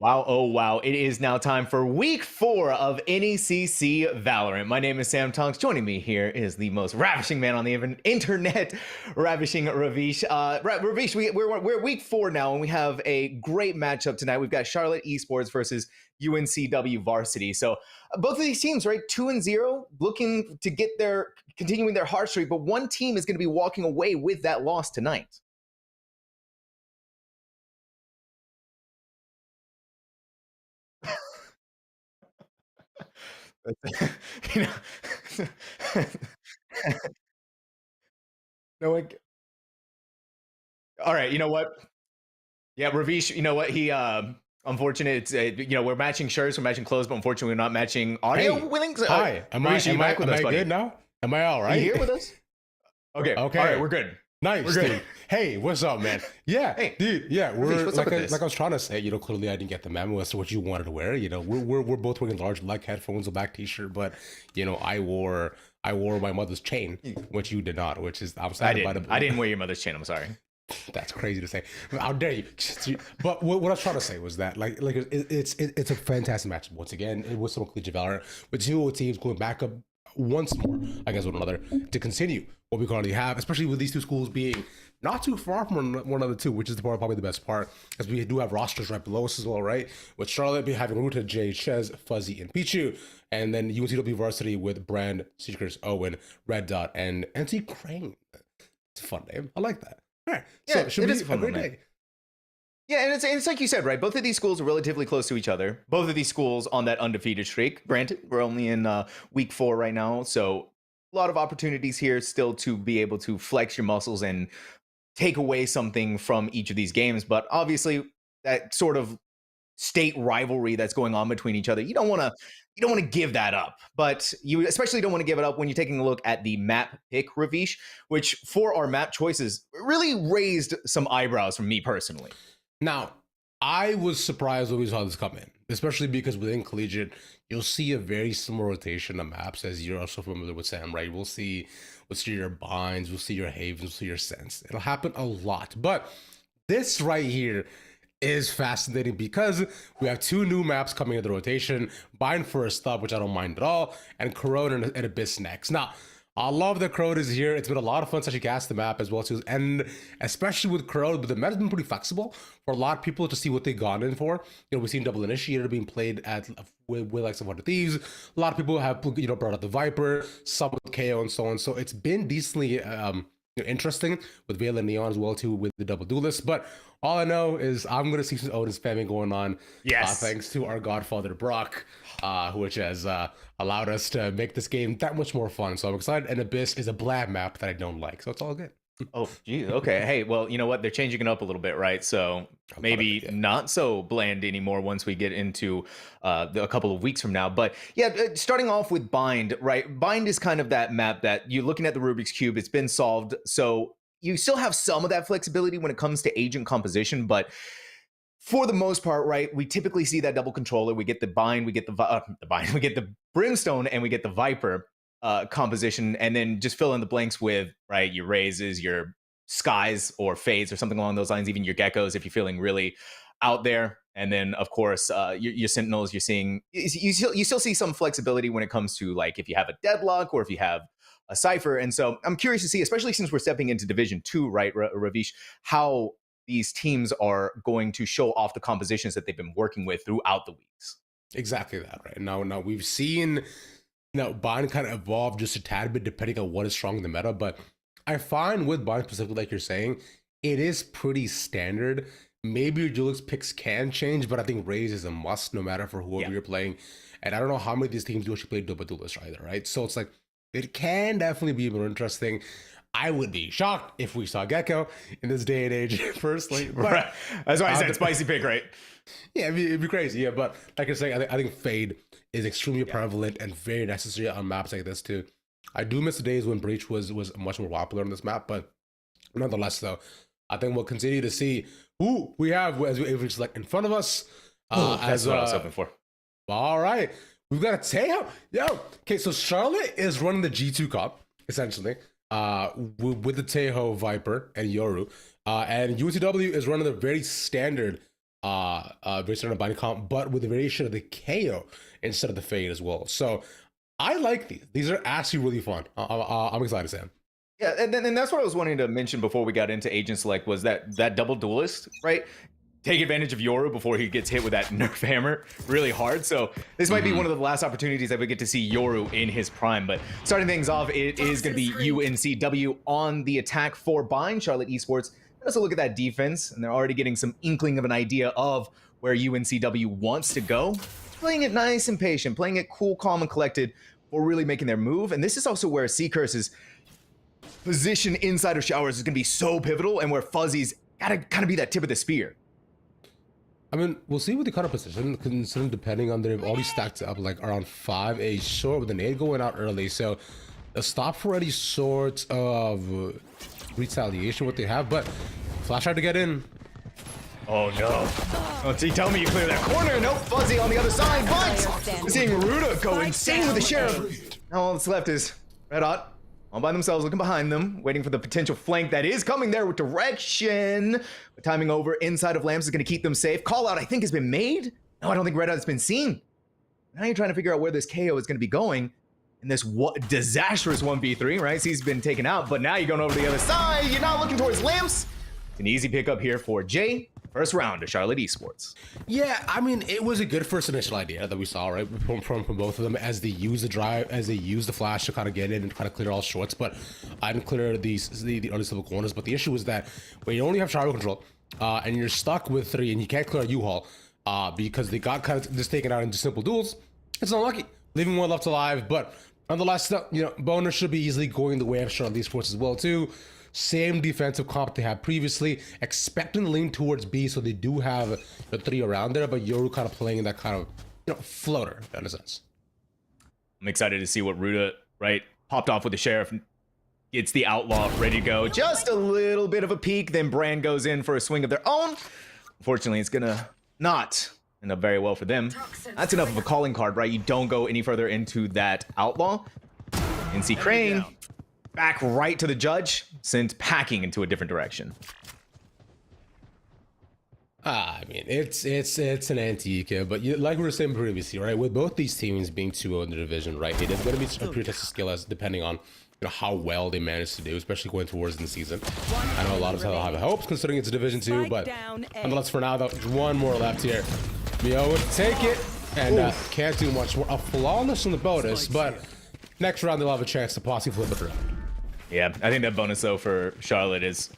Wow, oh wow, it is now time for week 4 of NECC Valorant. My name is Sam Tonks. Joining me here is the most ravishing man on the internet, ravishing Ravish. Ravish, we're week 4 now, and we have a great matchup tonight. We've got Charlotte Esports versus UNCW Varsity. So both of these teams, right, 2-0, looking to get continuing their hard streak, but one team is going to be walking away with that loss tonight. you know, no one. All right, you know what? Yeah, Ravish, you know what? Unfortunate. It's we're matching shirts, we're matching clothes, but unfortunately, we're not matching audio Hey, links. hi. Ravish, are you back with us, buddy? Good now? Am I all Are you right? here with us? Okay. Okay. All right, we're good. Nice, We're good. dude. Hey, what's up, man? Yeah, Hey, dude. Yeah, Ravish, what's up with this? like I was trying to say. Clearly I didn't get the memo as to what you wanted to wear. We're both wearing large black headphones, a black T-shirt, but I wore my mother's chain, which you did not. Which is I'm sad about it. I didn't wear your mother's chain. I'm sorry. That's crazy to say. How dare you? But what I was trying to say was that it's a fantastic match once again. It was some collegiate valor with two teams going back up once more, I guess, with one another to continue what we currently have, especially with these two schools being not too far from one another too, which is probably the best part, as we do have rosters right below us as well, right? With Charlotte having Ruta, Jay, Ches, Fuzzy, and Pichu, and then UNCW Varsity with Brand, Seekers, Owen, Red Dot, and NC Crane. It's a fun name. I like that. All right. Yeah, So it should it be is a fun great one, day. Yeah, and it's like you said, right? Both of these schools are relatively close to each other. Both of these schools on that undefeated streak. Granted, we're only in week 4 right now, so a lot of opportunities here still to be able to flex your muscles and take away something from each of these games. But obviously, that sort of state rivalry that's going on between each other, you don't want to give that up. But you especially don't want to give it up when you're taking a look at the map pick, Ravish, which for our map choices really raised some eyebrows from me personally. Now, I was surprised when we saw this come in, especially because within collegiate, you'll see a very similar rotation of maps, as you're also familiar with Sam, right? We'll see your binds, we'll see your havens, we'll see your sense. It'll happen a lot. But this right here is fascinating because we have two new maps coming into the rotation. Bind first up, which I don't mind at all, and Corrode and Abyss next. Now, I love that Corrode is here. It's been a lot of fun to actually cast the map as well too, and especially with Corrode, but the meta's been pretty flexible for a lot of people to see what they've gone in for. We've seen Double Initiator being played with like some Hundred Thieves. A lot of people have brought out the Viper, some with KO and so on. So it's been decently interesting with Veil and Neon as well too with the Double Duelist. But all I know is I'm gonna see some Odin spamming going on. Yes. Thanks to our godfather Brock, which has allowed us to make this game that much more fun. So I'm excited. And Abyss is a blab map that I don't like, so it's all good. Oh, geez. Okay. Hey, well, you know what? They're changing it up a little bit, right? So maybe not so bland anymore once we get into a couple of weeks from now. But yeah, starting off with Bind, right? Bind is kind of that map that you're looking at the Rubik's Cube. It's been solved. So you still have some of that flexibility when it comes to agent composition, but for the most part, right, we typically see that double controller. We get the Bind, we get the Bind, we get the Brimstone, and we get the Viper composition, and then just fill in the blanks with, right, your raises, your skies or fades or something along those lines, even your geckos if you're feeling really out there. And then of course your sentinels, you're seeing you still see some flexibility when it comes to, like, if you have a deadlock or if you have a cipher. And so I'm curious to see, especially since we're stepping into Division 2, right, Ravish, how these teams are going to show off the compositions that they've been working with throughout the weeks. Exactly that, right? Now we've seen Bind kind of evolve just a tad bit depending on what is strong in the meta, but I find with Bind specifically, like you're saying, it is pretty standard. Maybe your Duelix picks can change, but I think Raise is a must no matter for whoever you're playing. And I don't know how many of these teams do actually play Double Duelist either, right? So it's like, it can definitely be more interesting. I would be shocked if we saw Gecko in this day and age, personally. But, right. That's why I said spicy pick, right? Yeah, it'd be crazy. Yeah, but like I say, I think Fade is extremely prevalent and very necessary on maps like this too. I do miss the days when Breach was much more popular on this map, but nonetheless, though, I think we'll continue to see who we have as we select in front of us. That's what I was hoping for. All right, we've got a Teo. Okay, so Charlotte is running the G2 Cup essentially, with the Tejo Viper and Yoru, and UNCW is running the very standard based on a binding comp, but with the variation of the KO instead of the fade as well. So I like these. These are actually really fun. I'm excited, Sam. Yeah, and that's what I was wanting to mention before we got into Agent Select was that double duelist, right? Take advantage of Yoru before he gets hit with that nerf hammer really hard. So this might be one of the last opportunities that we get to see Yoru in his prime. But starting things off, it is going to be UNCW on the attack for Bind. Charlotte Esports. Let's look at that defense, and they're already getting some inkling of an idea of where UNCW wants to go. Playing it nice and patient, playing it cool, calm, and collected, or really making their move. And this is also where Seacurse's position inside of Showers is going to be so pivotal, and where Fuzzy's got to kind of be that tip of the spear. I mean, we'll see what the cutoff position, considering depending on they've already stacked up like around 5 short with an 8 going out early. So a stop for any sort of retaliation what they have, but Flash tried to get in. Oh no. Oh, so you tell me you clear that corner. No Fuzzy on the other side, but we're seeing Ruda go insane with the Sheriff. Now all that's left is Red Hot all by themselves, looking behind them, waiting for the potential flank that is coming there with direction. But timing over inside of Lamps is going to keep them safe. Call out, I think, has been made. No, I don't think Red Hot's been seen. Now you're trying to figure out where this KO is going to be going. In this disastrous 1v3, right? So he's been taken out, but now you're going over to the other side. You're not looking towards Lamps. It's an easy pickup here for Jay. First round to Charlotte Esports. Yeah, I mean, it was a good first initial idea that we saw, right, from both of them as they use the drive, as they use the flash to kind of get in and kind of clear all shorts. But I didn't clear the early civil corners. But the issue is that when you only have gyro control and you're stuck with 3 and you can't clear a U-Haul because they got kind of just taken out into simple duels, it's unlucky, leaving one left alive. But nonetheless, you know, Boner should be easily going the way of Charlotte Esports as well too. Same defensive comp they had previously, expecting to lean towards B, so they do have the 3 around there, but Yoru kind of playing in that kind of, you know, floater in a sense. I'm excited to see what Ruda, right, popped off with the Sheriff, gets the Outlaw ready to go. Just a little bit of a peek, then Brand goes in for a swing of their own. Unfortunately, it's gonna not end up very well for them. That's enough of a calling card, right? You don't go any further into that Outlaw. NC Crane back right to the judge, sent packing into a different direction. I mean, it's an anti-eco, but like we were saying previously, right? With both these teams being 2-0 in the division, right? It is going to be a pure test of skill as depending on, you know, how well they manage to do, especially going towards the season. I know a lot of us have hopes considering it's a Division 2, but nonetheless, for now, there's one more left here. Mio would take it and can't do much more. A flawless on the bonus, but next round they'll have a chance to possibly flip it around. Yeah, I think that bonus, though, for Charlotte is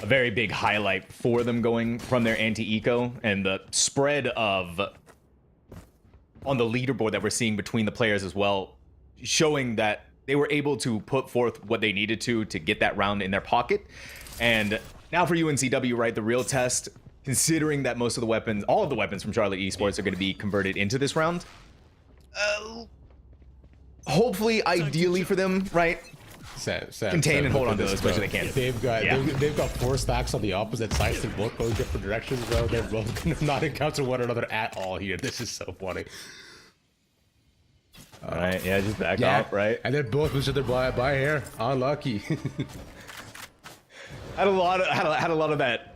a very big highlight for them going from their anti-eco, and the spread of on the leaderboard that we're seeing between the players as well, showing that they were able to put forth what they needed to get that round in their pocket. And now for UNCW, right, the real test, considering that most of the weapons, all of the weapons from Charlotte Esports are going to be converted into this round. Hopefully, ideally for them, right? Contain and hold on to those as much as they can. They've got 4 stacks on the opposite sides. They're both going different directions, bro. They're both going to not encounter one another at all here. This is so funny. All right, yeah, just back off, right? And they're both each other by hair. Unlucky. had a lot of that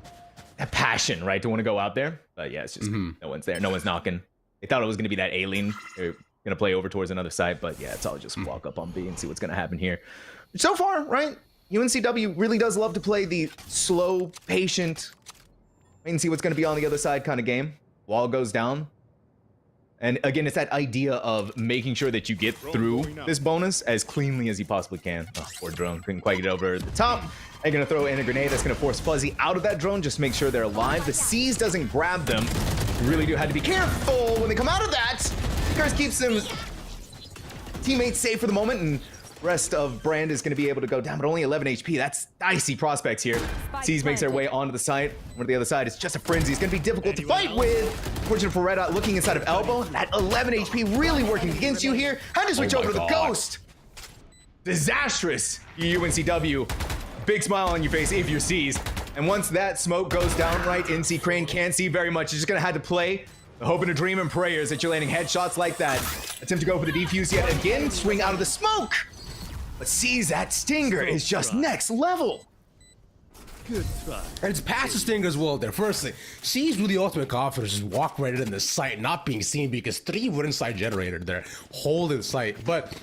passion, right, to want to go out there. But yeah, it's just no one's there. No one's knocking. They thought it was going to be that alien. They're going to play over towards another side, but yeah, it's all just walk up on B and see what's going to happen here. So far, right, UNCW really does love to play the slow, patient, wait and see what's going to be on the other side kind of game. Wall goes down. And again, it's that idea of making sure that you get through this bonus as cleanly as you possibly can. Oh, poor drone. Couldn't quite get over the top. They're going to throw in a grenade that's going to force Fuzzy out of that drone. Just make sure they're alive. The C's doesn't grab them. You really do have to be careful when they come out of that. Seacurse keeps them teammates safe for the moment, and rest of Brand is going to be able to go down, but only 11 HP. That's dicey prospects here. C's makes their way onto the side. Where the other side is just a frenzy. It's going to be difficult to fight with. Fortunate for Red Hot looking inside of Elbow. That 11 HP really working against you here. Had to switch over to the Ghost. Disastrous, UNCW. Big smile on your face if you're C's. And once that smoke goes down, right, NC Crane can't see very much. You're just going to have to play the hope and a dream and prayers that you're landing headshots like that. Attempt to go for the defuse yet again. Swing out of the smoke. But sees that stinger is just next level. Good try. And it's past his thing as well there. Firstly, C's with the ultimate confidence just walk right in the site, not being seen because 3 wooden site generated there, holding the site. But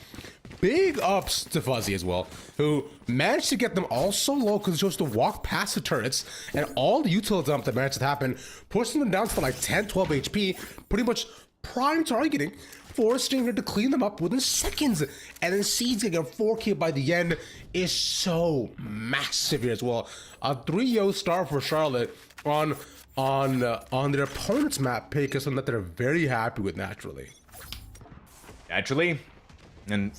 big ups to Fuzzy as well, who managed to get them all so low because just to walk past the turrets and all the util dump that managed to happen, pushing them down to like 10, 12 HP, pretty much prime targeting, forcing her to clean them up within seconds. And then C's getting a 4K by the end is so massive here as well. A 3-0 star for Charlotte on their opponent's map pick is something that they're very happy with naturally. And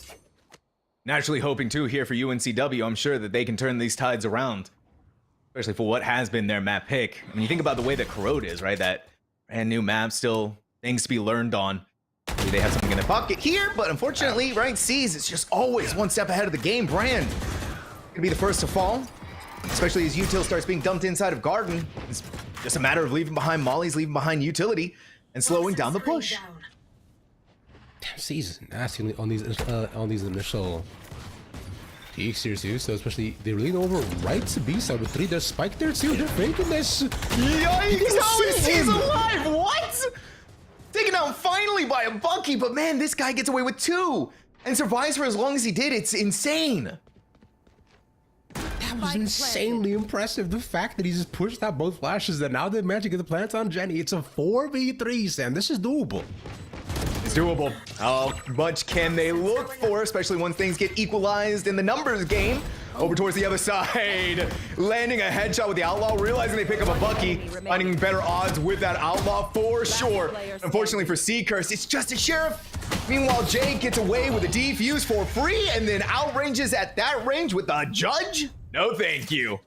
naturally hoping too here for UNCW, I'm sure that they can turn these tides around, especially for what has been their map pick. I mean, you think about the way that Corrode is, right? That brand new map, still things to be learned on. Maybe they have something in their pocket here, but unfortunately, right, C's, it's just always one step ahead of the game. Brand gonna be the first to fall, especially as util starts being dumped inside of Garden. It's just a matter of leaving behind Molly's, leaving behind utility, and slowing down the push. Damn, C's is nasty on these initial peaks here too. So especially they lean over right to B side with 3. There's Spike there too. They're faking this. Yikes! How is C's alive? What? Taken out finally by a Bucky, but man, this guy gets away with 2 and survives for as long as he did. It's insane. That was insanely impressive. The fact that he just pushed out both flashes and now they managed to get the plants on Jenny. It's a 4v3, Sam. This is doable. It's doable. How much can they look for, especially once things get equalized in the numbers game? Over towards the other side, landing a headshot with the Outlaw, realizing they pick up a Bucky, finding better odds with that Outlaw for sure. Unfortunately for C-Curse, it's just a Sheriff. Meanwhile, Jay gets away with a defuse for free and then outranges at that range with the Judge? No thank you.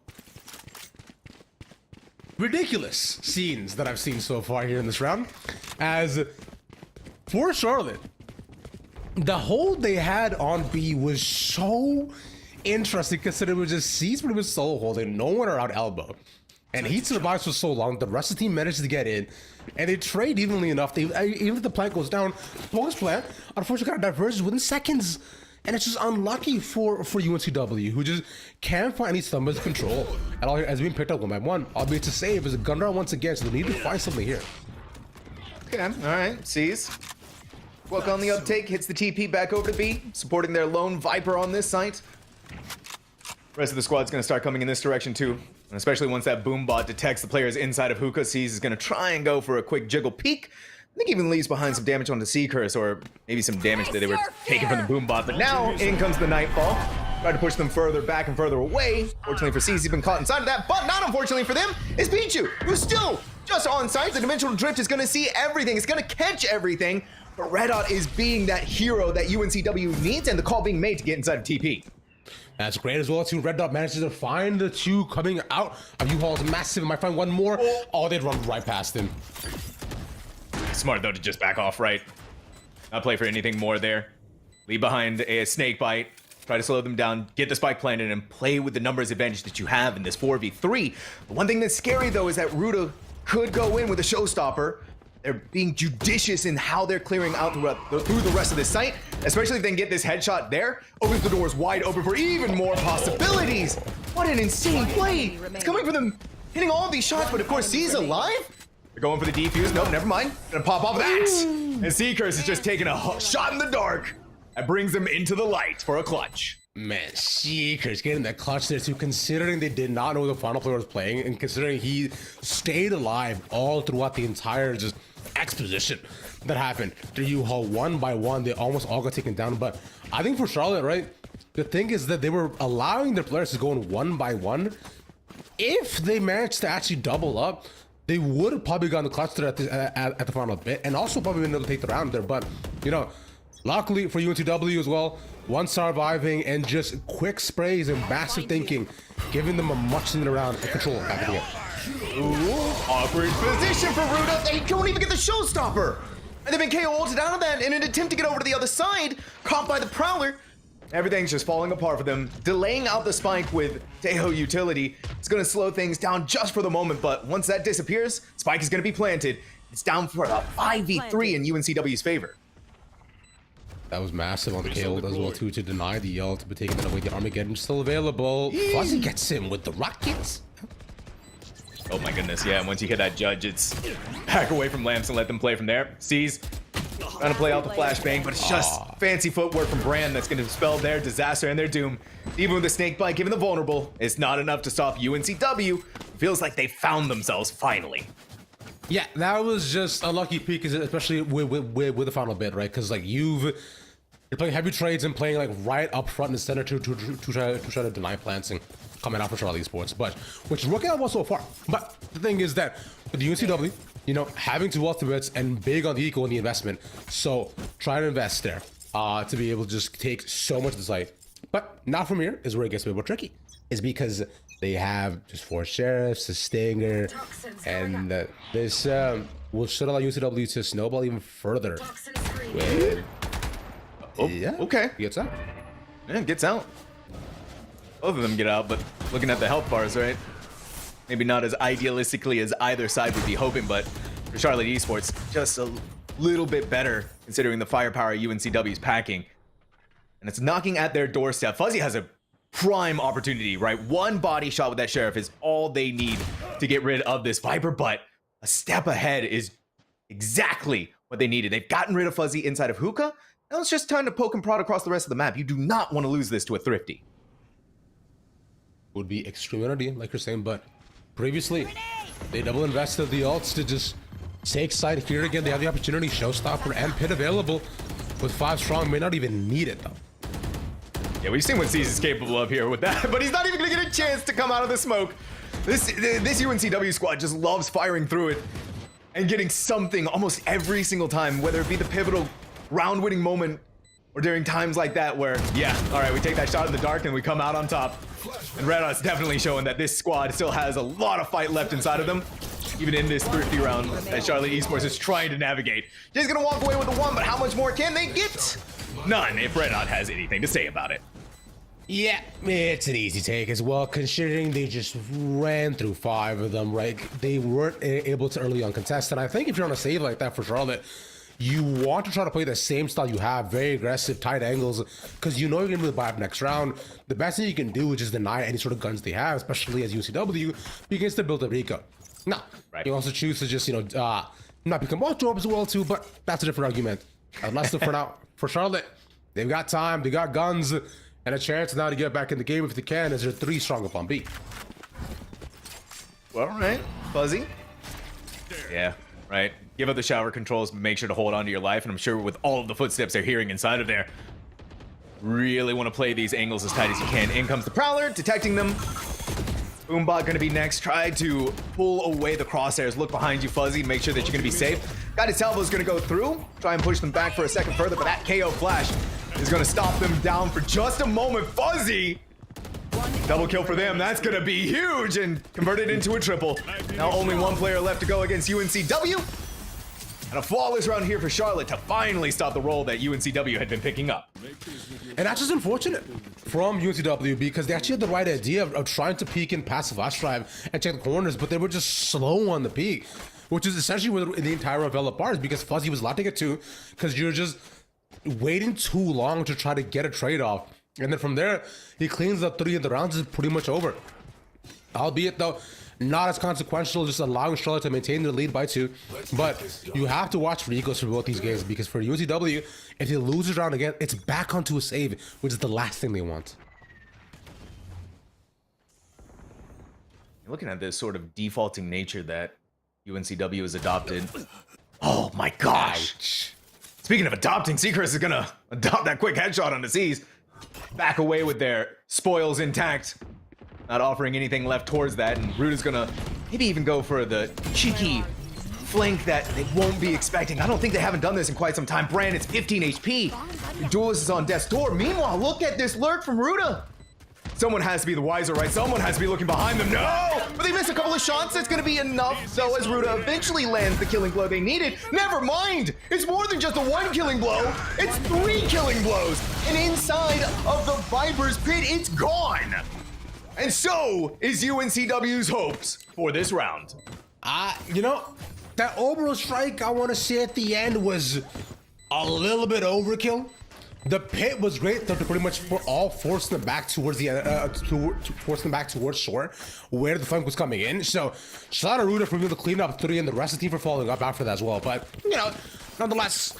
Ridiculous scenes that I've seen so far here in this round. As for Charlotte, the hold they had on B was so interesting considering it was just C's pretty much solo holding, no one around elbow. And he survives for so long, the rest of the team manages to get in, and they trade evenly enough. Even if the plant goes down, Poke's plant, unfortunately got diverges within seconds. And it's just unlucky for UNCW, who just can't find any stomach control at all as being picked up 1 by 1, albeit to save as a gun round once again, so they need to find something here. Okay, all right, C's. Work on the uptake, hits the TP back over to B, supporting their lone Viper on this site. Rest of the squad's gonna start coming in this direction too, and especially once that boom bot detects the players inside of Hookah. C's is gonna try and go for a quick jiggle peek. I think even leaves behind some damage on the C-Curse, or maybe some damage that they were taking from the boom bot. But now in comes the Nightfall. Try to push them further back and further away. Fortunately for C's, he's been caught inside of that, but not unfortunately for them is Pichu, who's still just on site. The Dimensional Drift is gonna see everything. It's gonna catch everything. But Red Dot is being that hero that UNCW needs, and the call being made to get inside of TP. That's great as well too. Red Dot manages to find the 2 coming out of U-Haul's massive. Might find one more. Oh, they'd run right past him. Smart though to just back off, right? Not play for anything more there. Leave behind a snake bite. Try to slow them down, get the spike planted, and play with the numbers advantage that you have in this 4v3. The one thing that's scary though is that Ruda could go in with a showstopper. They're being judicious in how they're clearing out through the rest of this site, especially if they can get this headshot there. Opens the doors wide open for even more possibilities. What an insane play. It's coming for them, hitting all of these shots, but of course, C's alive. They're going for the defuse. Nope, never mind. Gonna pop off that. And C-Curse is just taking a shot in the dark. That brings them into the light for a clutch. Man, C-Curse getting that clutch there too, considering they did not know the final player was playing, and considering he stayed alive all throughout the entire just exposition that happened. Through U-Haul 1 by 1, they almost all got taken down. But I think for Charlotte, right, the thing is that they were allowing their players to go in 1 by 1. If they managed to actually double up, they would have probably gotten the clutch there at the final bit, and also probably been able to take the round there. But, you know, luckily for UNCW as well, one surviving and just quick sprays and massive thinking, giving them a much needed round of control back again. Ooh, awkward position for Ruda. They don't even get the showstopper. And they've been KO ulted out of that in an attempt to get over to the other side. Caught by the Prowler. Everything's just falling apart for them. Delaying out the spike with Teho utility. It's going to slow things down just for the moment, but once that disappears, spike is going to be planted. It's down for a 5v3 in UNCW's favor. That was massive on the KO as well too, to deny the ult, but taking that away. The Armageddon still available. Fuzzy gets him with the rockets. Oh my goodness, yeah, and once you hit that judge, it's back away from lamps and let them play from there. Sees, trying to play out the flashbang, but it's just fancy footwork from Brand that's going to dispel their disaster and their doom. Even with the snake bite given the vulnerable, it's not enough to stop UNCW. Feels like they found themselves finally. Yeah, that was just a lucky peak, especially with the final bit, right? Because like you're playing heavy trades and playing like right up front in the center to try to deny plants and coming out for Charlie Esports, but which is working out well so far. But the thing is that with the UNCW, you know, having two ultimates and big on the eco and the investment, so try to invest there to be able to just take so much of the site. But not from here is where it gets a bit more tricky, is because they have just 4 sheriffs, a stinger, and this will should allow UNCW to snowball even further. With, yeah, okay, gets out. Yeah, gets out. Both of them get out, but looking at the health bars, right? Maybe not as idealistically as either side would be hoping, but for Charlotte Esports, just a little bit better considering the firepower UNCW is packing. And it's knocking at their doorstep. Fuzzy has a prime opportunity, right? One body shot with that sheriff is all they need to get rid of this Viper, but a step ahead is exactly what they needed. They've gotten rid of Fuzzy inside of Hookah. Now it's just time to poke and prod across the rest of the map. You do not want to lose this to a Thrifty. Would be extreme energy, like you're saying, but previously they double invested the ults to just take side here again. They have the opportunity, Showstopper and Pit available with 5 strong, may not even need it though. Yeah, we've seen what C's is capable of here with that, but he's not even gonna get a chance to come out of the smoke. This UNCW squad just loves firing through it and getting something almost every single time, whether it be the pivotal round-winning moment or during times like that where, yeah, all right, we take that shot in the dark and we come out on top. And Red Hot's definitely showing that this squad still has a lot of fight left inside of them, even in this Thrifty round that Charlotte Esports is trying to navigate. Jay's gonna walk away with the 1, but how much more can they get? None, if Red Hot has anything to say about it. Yeah, it's an easy take as well, considering they just ran through 5 of them, right? They weren't able to early on contest, and I think if you're on a save like that for Charlotte, you want to try to play the same style you have, very aggressive, tight angles, because you know you're going to be the buy up next round. The best thing you can do is just deny any sort of guns they have, especially as UCW, because they build a Rico. Now, right. You also choose to just, not become watch-up as well too, but that's a different argument. Let's do for now. For Charlotte, they've got time, they got guns, and a chance now to get back in the game if they can, as they're 3 strong up on B. Well, right, Fuzzy. Yeah, right. Give up the shower controls, but make sure to hold on to your life, and I'm sure with all of the footsteps they're hearing inside of there, really want to play these angles as tight as you can. In comes the Prowler, detecting them. Boombot gonna be next. Try to pull away the crosshairs. Look behind you, Fuzzy. Make sure that you're gonna be safe. Guided Salvo's gonna go through. Try and push them back for a second further, but that KO flash is gonna stop them down for just a moment. Fuzzy! Double kill for them. That's gonna be huge and converted into a triple. Now only 1 player left to go against UNCW. And a flawless round here for Charlotte to finally stop the roll that UNCW had been picking up. And that's just unfortunate from UNCW because they actually had the right idea of trying to peek and passive flash drive and check the corners, but they were just slow on the peak, which is essentially where the entire developed part is, because Fuzzy was allowed to get 2 because you're just waiting too long to try to get a trade-off. And then from there, he cleans up 3 of the rounds. Is pretty much over. Albeit though, not as consequential, just allowing Charlotte to maintain their lead by 2. But you have to watch for egos for both these games, because for UNCW, if they lose this round again, it's back onto a save, which is the last thing they want. You're looking at this sort of defaulting nature that UNCW has adopted. Oh my gosh. Ouch. Speaking of adopting, Seacrest is gonna adopt that quick headshot on the C's. Back away with their spoils intact. Not offering anything left towards that, and Root is gonna maybe even go for the cheeky flank that they won't be expecting. I don't think they haven't done this in quite some time. Brand, it's 15 HP. The Duelist is on death's door. Meanwhile, look at this lurk from Ruda. Someone has to be the wiser, right? Someone has to be looking behind them. No! But they missed a couple of shots. That's gonna be enough, though, as Ruda eventually lands the killing blow they needed. Never mind! It's more than just a 1 killing blow. It's 3 killing blows. And inside of the Viper's pit, it's gone. And so is UNCW's hopes for this round. That Oberon strike, I want to say at the end was a little bit overkill. The pit was great to pretty much force them back towards the to force them back towards shore where the flank was coming in. So shout out Ruda for being able to clean up 3 and the rest of the team for following up after that as well. But you know, nonetheless,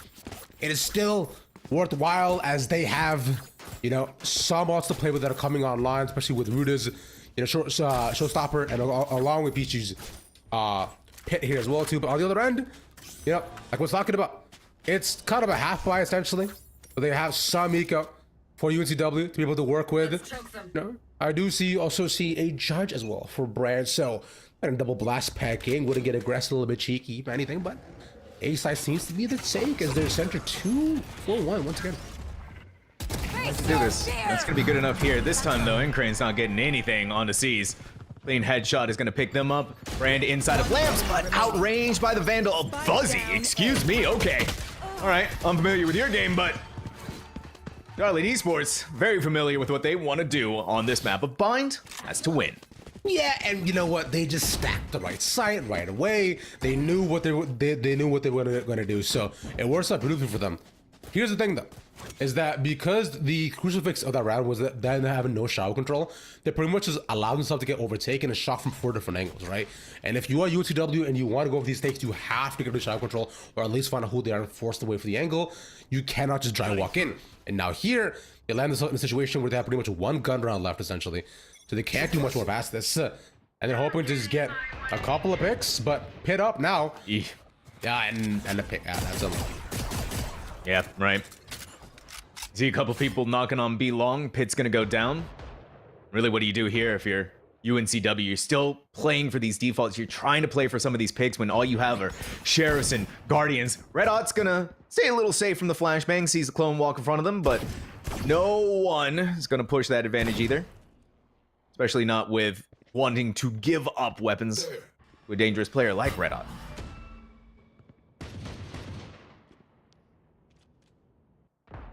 it is still worthwhile as they have, you know, some mods to play with that are coming online, especially with Ruda's, you know, showstopper, and along with Pichu's pit here as well too. But on the other end, you know, like I was talking about, it's kind of a half buy essentially. But they have some eco for UNCW to be able to work with. You know, I do also see a judge as well for Brand. So and double blast packing wouldn't get aggressive, a little bit cheeky, if anything, but A side seems to be the take as their center 2-4-1 once again. Let's do this. That's gonna be good enough here. This time though, Incrane's not getting anything on the C's. Clean headshot is gonna pick them up. Brand inside of lamps, but outranged by the Vandal. Oh, Fuzzy, excuse me, okay. All right, I'm familiar with your game, but Charlotte Esports, very familiar with what they want to do on this map of Bind. That's to win. Yeah, and you know what? They just stacked the right site right away. They knew what they knew what they were going to do. So it works out beautifully for them. Here's the thing, though, is that because the crucifix of that round was that them having no shower control, they pretty much just allowed themselves to get overtaken and shot from 4 different angles, right? And if you are UTW and you want to go for these takes, you have to get the shower control, or at least find out who they are and force the way for the angle. You cannot just dry walk in. And now here, they land in a situation where they have pretty much 1 gun round left, essentially. So they can't do much more past this. And they're hoping to just get a couple of picks, but pit up now. Yeah, and the pick. Yeah, that's unlucky. Yeah, right. See a couple people knocking on B long. Pit's gonna go down. Really, what do you do here if you're UNCW? You're still playing for these defaults. You're trying to play for some of these picks when all you have are Sheriffs and Guardians. Red Hot's gonna stay a little safe from the flashbang, sees the clone walk in front of them, but no one is gonna push that advantage either. Especially not with wanting to give up weapons to a dangerous player like Red Hot.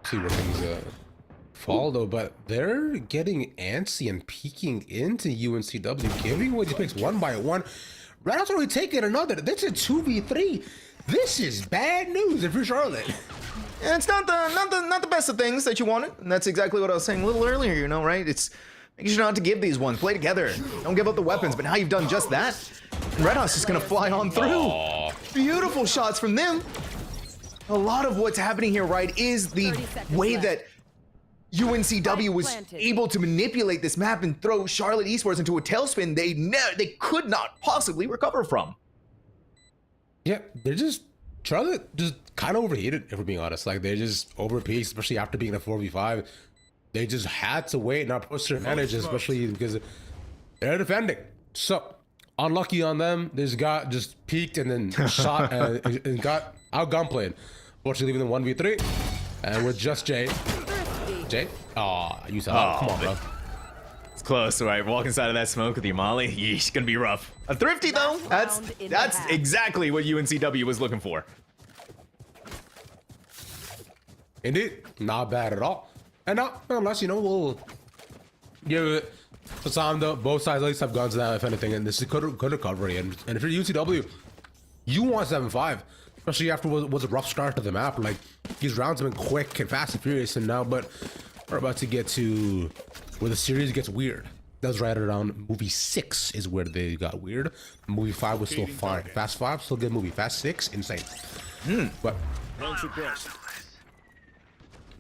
See where things fall though, but they're getting antsy and peeking into UNCW, giving away these picks 1 by 1. Red Hot's already taken another. This is 2v3. This is bad news if you're Charlotte. And it's not the best of things that you wanted, and that's exactly what I was saying a little earlier. You know, right? It's making sure not to give these ones. Play together. Don't give up the weapons. But now you've done just that, and Red Hot's just gonna fly on through. Aww. Beautiful shots from them. A lot of what's happening here, right, is the way that UNCW was able to manipulate this map and throw Charlotte Esports into a tailspin they could not possibly recover from. Yeah, they're just Charlotte just kind of overheated, if we're being honest. Like they just overpeaked, especially after being a 4v5. They just had to wait and not push their advantage, especially because they're defending. So unlucky on them. This guy just peaked and then shot and got out gunplayed. Fortunately, leaving them 1v3, and with just Jay. You said, come on, bro. It's close, right? Walk inside of that smoke with your molly. Yeesh, gonna be rough. A thrifty though. That's exactly what UNCW was looking for. Indeed, not bad at all. And not unless, you know, we'll give it for time though. Both sides at least have guns now, if anything, and this is good recovery. And if you're UCW, you want 7-5, especially after what was a rough start to the map. Like these rounds have been quick and fast and furious, and now, but we're about to get to where the series gets weird. That was right around movie 6 is where they got weird. Movie 5 was still fine. Fast 5, still good movie. Fast 6, insane. But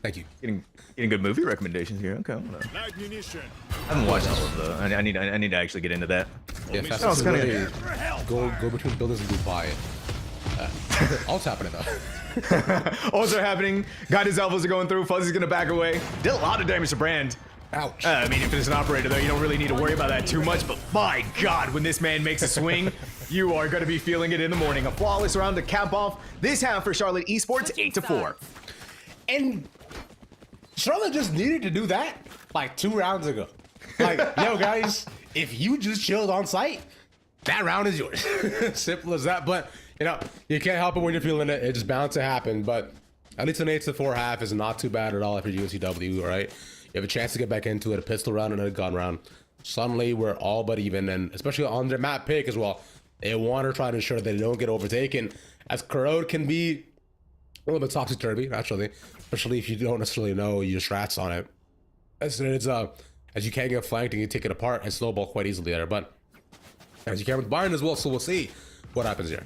thank you. Getting good movie recommendations here. Okay. I haven't watched all of the. I need to actually get into that. Yeah, Fast 6 go between buildings and do buy it. All's happening though. Also happening. Got his elbows are going through. Fuzzy's gonna back away. Did a lot of damage to Brand. Ouch. I mean, if there's an operator though, you don't really need to worry about that too much. But my God, when this man makes a swing, you are gonna be feeling it in the morning. A flawless round to cap off this half for Charlotte Esports, 8-4. And Charlotte just needed to do that like 2 rounds ago. Like, yo guys, if you just chilled on site, that round is yours. Simple as that. But you know, you can't help it when you're feeling it. It's just bound to happen. But at least an 8-4 half is not too bad at all if you're UNCW, right? You have a chance to get back into it, a pistol round and a gun round. Suddenly, we're all but even, and especially on their map pick as well. They want to try to ensure that they don't get overtaken, as Corrode can be a little bit topsy-turvy, naturally. especially if you don't necessarily know your strats on it. As you can't get flanked and you take it apart and snowball quite easily there, but as you can with Bayern as well, so we'll see what happens here.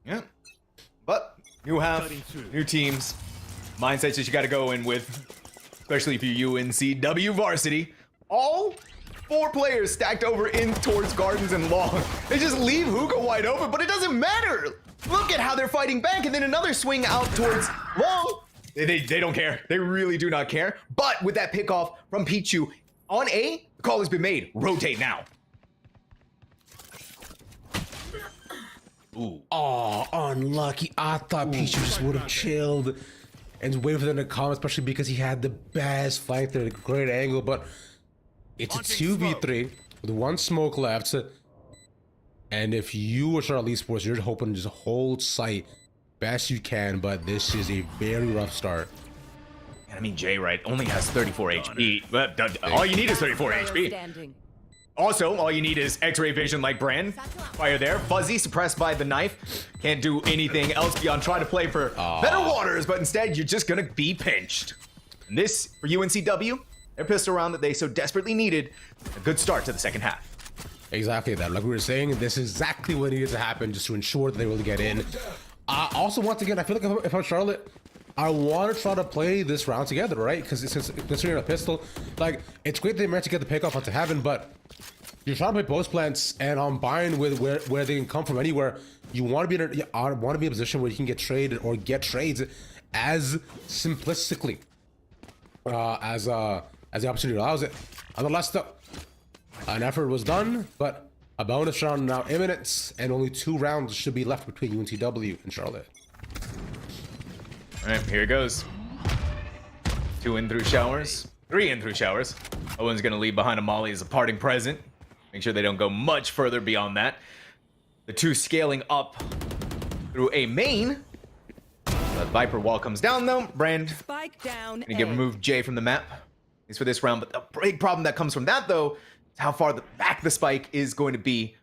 Yeah, but new half, new teams, mindsets that you got to go in with, especially if you're UNCW varsity. All 4 players stacked over in towards Gardens and Long. They just leave Hookah wide open, but it doesn't matter. Look at how they're fighting back, and then another swing out towards Long. They don't care. They really do not care. But with that pickoff from Pichu on A, the call has been made. Rotate now. Ooh. Oh, unlucky. I thought Pichu just would have chilled and waited for them to come, especially because he had the best flank there, a great angle, but it's a 2v3 with 1 smoke left. And if you are Charlotte Esports, you're hoping to just hold sight best you can, but this is a very rough start. I mean, Jay, right, only has 34 HP, but all you need is 34 HP. Also, all you need is X-ray vision like Brand. Fire there. Fuzzy suppressed by the knife. Can't do anything else beyond try to play for better waters, but instead you're just gonna be pinched. And this, for UNCW, their pistol round that they so desperately needed, a good start to the second half. Exactly that. Like we were saying, this is exactly what needed to happen just to ensure that they really get in. Also, once again, I feel like if I'm Charlotte, I want to try to play this round together, right? Because it's considering a pistol, like, it's great they managed to get the pick off onto Heaven, but you're trying to play post plants and on Bind with where they can come from anywhere. You want to be in a position where you can get traded or get trades as simplistically as the opportunity allows it. Nonetheless, an effort was done, but a bonus round now imminent, and only 2 rounds should be left between UNCW and Charlotte. All right, here it goes. 2 in through showers, 3 in through showers. Owen's gonna leave behind a Molly as a parting present. Make sure they don't go much further beyond that. The 2 scaling up through a main. The Viper wall comes down though. Brand Spike down. gonna get removed Jay from the map. At least for this round, but the big problem that comes from that though is how far back the spike is going to be.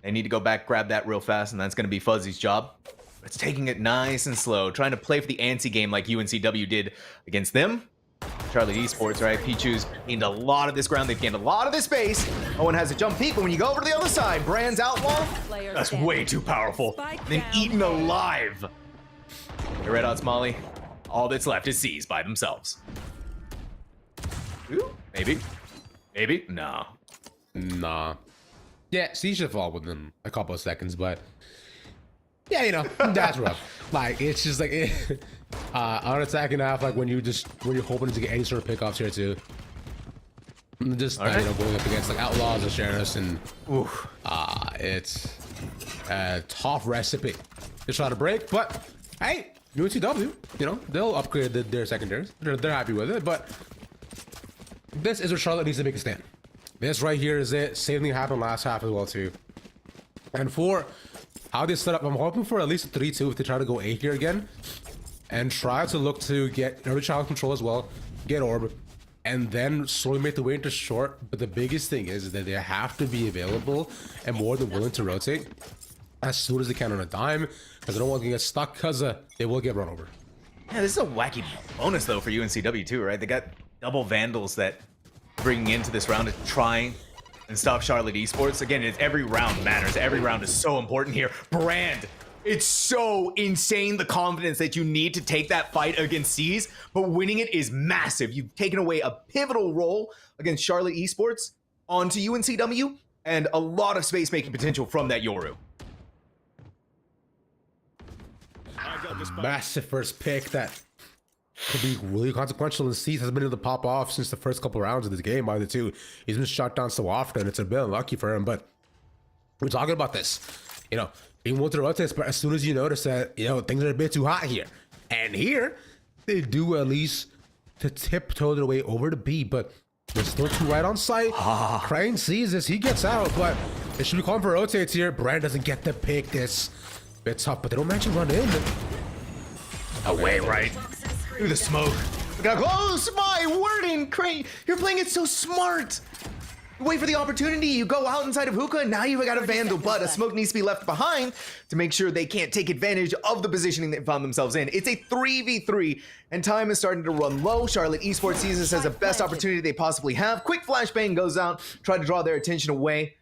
They need to go back, grab that real fast, and that's gonna be Fuzzy's job. But it's taking it nice and slow, trying to play for the antsy game like UNCW did against them. Charlotte Esports, right? Pichu's gained a lot of this ground. They've gained a lot of this space. Owen has a jump peak, but when you go over to the other side, Brand's outlaw, that's way too powerful. Then eaten alive. The Red Hot's Molly, all that's left is C's by themselves. Ooh, maybe. Maybe? No. Nah. Yeah, C should fall within a couple of seconds, but yeah, you know, that's rough. Like, it's just like on attacking half, like when you're hoping to get any sort of pickoffs here too. Just you know, going up against like outlaws and sheriffs, and it's a tough recipe to try to break. But hey, UNCW, you know, they'll upgrade their secondaries. They're happy with it, but this is where Charlotte needs to make a stand. This right here is it. Same thing happened last half as well too. And for how they set up, I'm hoping for at least a 3-2 if they try to go A here again, and try to look to get early child control as well, get orb, and then slowly make the way into short. But the biggest thing is that they have to be available and more than willing to rotate as soon as they can on a dime, because they don't want to get stuck, because they will get run over. Yeah, this is a wacky bonus though for UNCW too, right? They got double Vandals that bringing into this round to try and stop Charlotte Esports. Again, it's every round matters. Every round is so important here. Brand, it's so insane the confidence that you need to take that fight against C's, but winning it is massive. You've taken away a pivotal role against Charlotte Esports onto UNCW and a lot of space making potential from that Yoru. Massive first pick that could be really consequential, and C's has been able to pop off since the first couple rounds of this game by the 2. He's been shot down so often, it's a bit unlucky for him, but we're talking about this. You know, being able to rotate, but as soon as you notice that, you know, things are a bit too hot here. And here, they do at least to tiptoe their way over to B, but there's still 2 right on site. Crane sees this, he gets out, but they should be calling for rotates here. Brand doesn't get the pick. This bit tough, but they don't manage to run in. Away, right? Through the smoke. Got close. My wording, Crane. You're playing it so smart. You wait for the opportunity, you go out inside of Hookah, and now you've got a Vandal, but a smoke needs to be left behind to make sure they can't take advantage of the positioning they found themselves in. It's a 3v3, and time is starting to run low. Charlotte Esports sees this as the best opportunity they possibly have. Quick flashbang goes out, try to draw their attention away.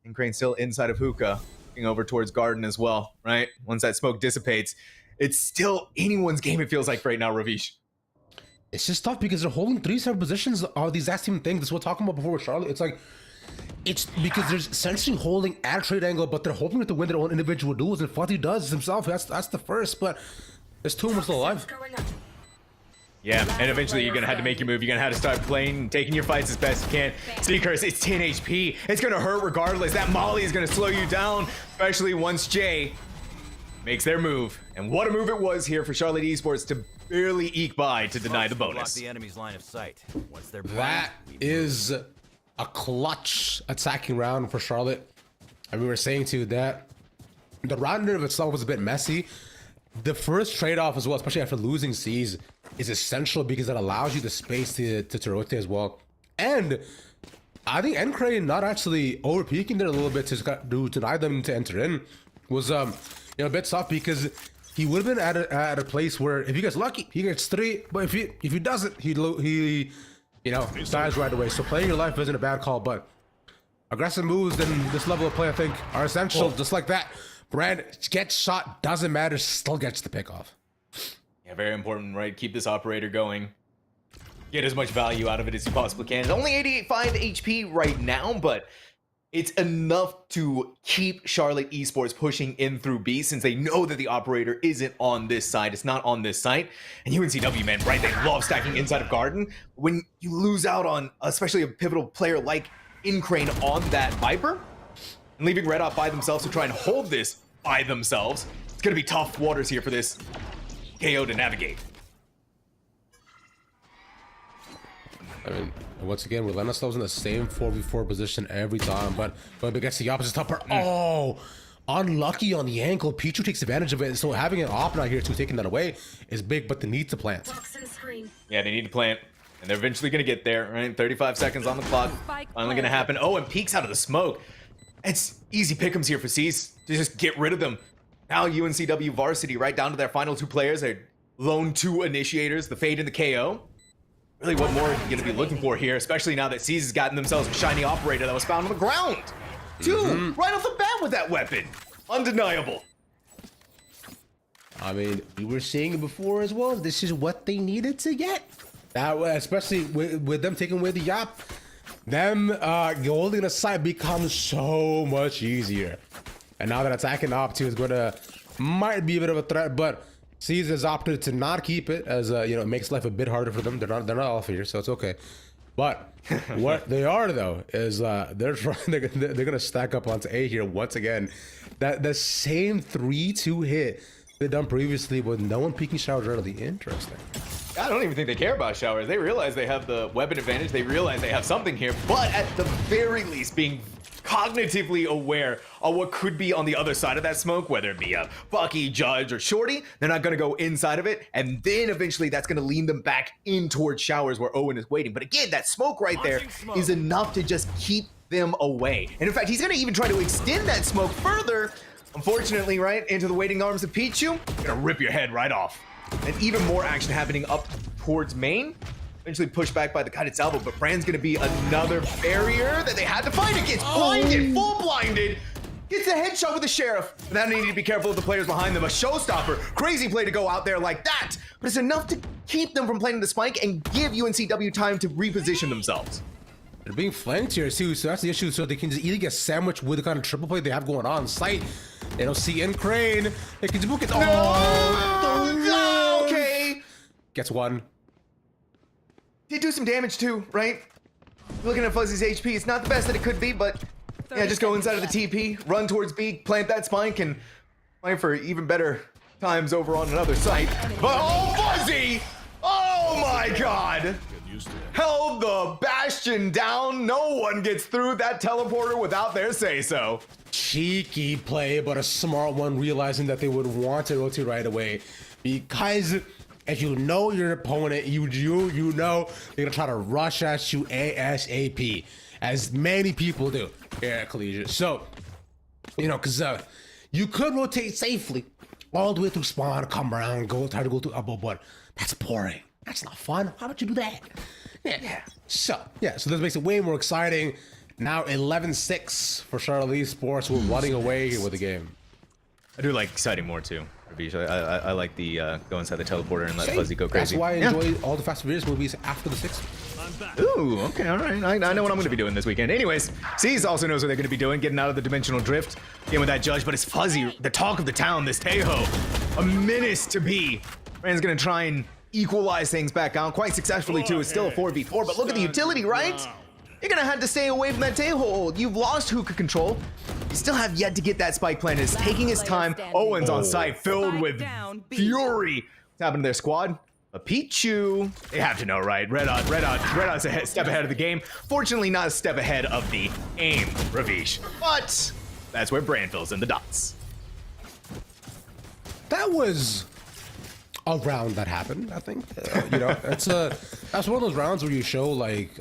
And Crane still inside of Hookah, looking over towards Garden as well, right? Once that smoke dissipates, it's still anyone's game, it feels like right now, Ravish. It's just tough because they're holding 3 separate positions of the exact same thing. This is what we're talking about before with Charlotte. It's like, it's because they're essentially holding at a trade angle, but they're hoping to win their own individual duels. And Fatih does himself. That's the first, but there's 2 more still alive. Yeah, and eventually you're gonna have to make your move. You're gonna have to start playing, taking your fights as best you can. Seekers, it's 10 HP. It's gonna hurt regardless. That Molly is gonna slow you down, especially once Jay makes their move. And what a move it was here for Charlotte Esports to barely eke by to deny the bonus. The enemy's line of sight. Once they're That is a clutch attacking round for Charlotte. And we were saying too that the round of itself was a bit messy. The first trade-off as well, especially after losing C's, is essential because it allows you the space to rotate as well. And I think Crane not actually overpeaking there a little bit to deny them to enter in was a bit soft, because he would have been at a place where if he gets lucky, he gets 3, but if he doesn't, he dies right away. So playing your life isn't a bad call, but aggressive moves in this level of play, I think, are essential. Just like that, Brand gets shot, doesn't matter, still gets the pick off. Yeah, very important, right? Keep this operator going. Get as much value out of it as you possibly can. It's only 88.5 HP right now, but it's enough to keep Charlotte Esports pushing in through B, since they know that the operator isn't on this side. It's not on this site. And UNCW, man, right? They love stacking inside of Garden. When you lose out on, especially a pivotal player like Crane on that Viper, and leaving Red Hot by themselves to try and hold this by themselves, it's going to be tough waters here for this KO to navigate. I mean, once again, we land ourselves in the same 4v4 position every time, but against the opposite topper. Oh, unlucky on the ankle. Pichu takes advantage of it, so having an op out here too, taking that away, is big, but the need to plant. Yeah, they need to plant, and they're eventually going to get there, right? 35 seconds on the clock. Finally going to happen. Oh, and peeks out of the smoke. It's easy pick'ems here for C's to just get rid of them. Now UNCW varsity, right down to their final 2 players. Their lone 2 initiators, the Fade and the KO. Really, what more are you going to be looking for here, especially now that C's has gotten themselves a shiny operator that was found on the ground. 2, right off the bat with that weapon. Undeniable. I mean, we were seeing it before as well. This is what they needed to get. That way, especially with them taking away the Yap, them holding the side becomes so much easier. And now that attacking op 2 is might be a bit of a threat, but C's has opted to not keep it, as it makes life a bit harder for them. They're not off here, so it's okay. But what they are though is they're gonna stack up onto A here once again. That the same 3-2 hit they've done previously with no one peeking showers early. Interesting. I don't even think they care about showers. They realize they have the weapon advantage. They realize they have something here, but at the very least being cognitively aware of what could be on the other side of that smoke, whether it be a Bucky, Judge, or Shorty. They're not going to go inside of it, and then eventually that's going to lean them back in towards showers where Owen is waiting. But again, that smoke right there is enough to just keep them away. And in fact, he's going to even try to extend that smoke further, unfortunately, right into the waiting arms of Pichu. Gonna rip your head right off. And even more action happening up towards main. Eventually pushed back by the guided salvo, but Brand's gonna be another barrier that they had to fight against. Blinded, full blinded. Gets a headshot with the Sheriff. But now they need to be careful of the players behind them. A showstopper. Crazy play to go out there like that. But it's enough to keep them from planting the spike and give UNCW time to reposition themselves. They're being flanked here too, so that's the issue. So they can just either get sandwiched with the kind of triple play they have going on site. They don't see Crane. They can book it. No! Okay. Gets 1. Did do some damage too, right? Looking at Fuzzy's HP, it's not the best that it could be, but yeah, just go inside of the TP, run towards B, plant that spike, and fight for even better times over on another site. But oh, Fuzzy! Oh my God! Held the Bastion down. No one gets through that teleporter without their say-so. Cheeky play, but a smart one, realizing that they would want to rotate right away, because if you know your opponent, you know they're gonna try to rush at you ASAP. as many people do here at Collegiate. So, you know, because you could rotate safely all the way through spawn, come around, try to go through elbow, but that's boring. That's not fun. How about you do that? Yeah. So this makes it way more exciting. Now 11-6 for Charlotte Esports. We're running away with the game. I do like exciting more too. I like the go inside the teleporter and let Fuzzy go crazy. That's why I enjoy all the Fast and Furious movies after the 6th. Ooh, okay, all right. I know what I'm going to be doing this weekend. Anyways, C's also knows what they're going to be doing, getting out of the dimensional drift, getting with that judge, but it's Fuzzy, the talk of the town, this Tejo. A menace to be. Rand's going to try and equalize things back out quite successfully too. It's still a 4v4, but look at the utility, right? You're going to have to stay away from that Tejo. You've lost hookah control. You still have yet to get that spike planted. It's taking his time. Owen's on site, filled with fury. What's happening to their squad? A Pichu. They have to know, right? Red Hot's a step ahead of the game. Fortunately, not a step ahead of the aim, Ravish. But that's where Brand fills in the dots. That was a round that happened, I think. You know, that's one of those rounds where you show like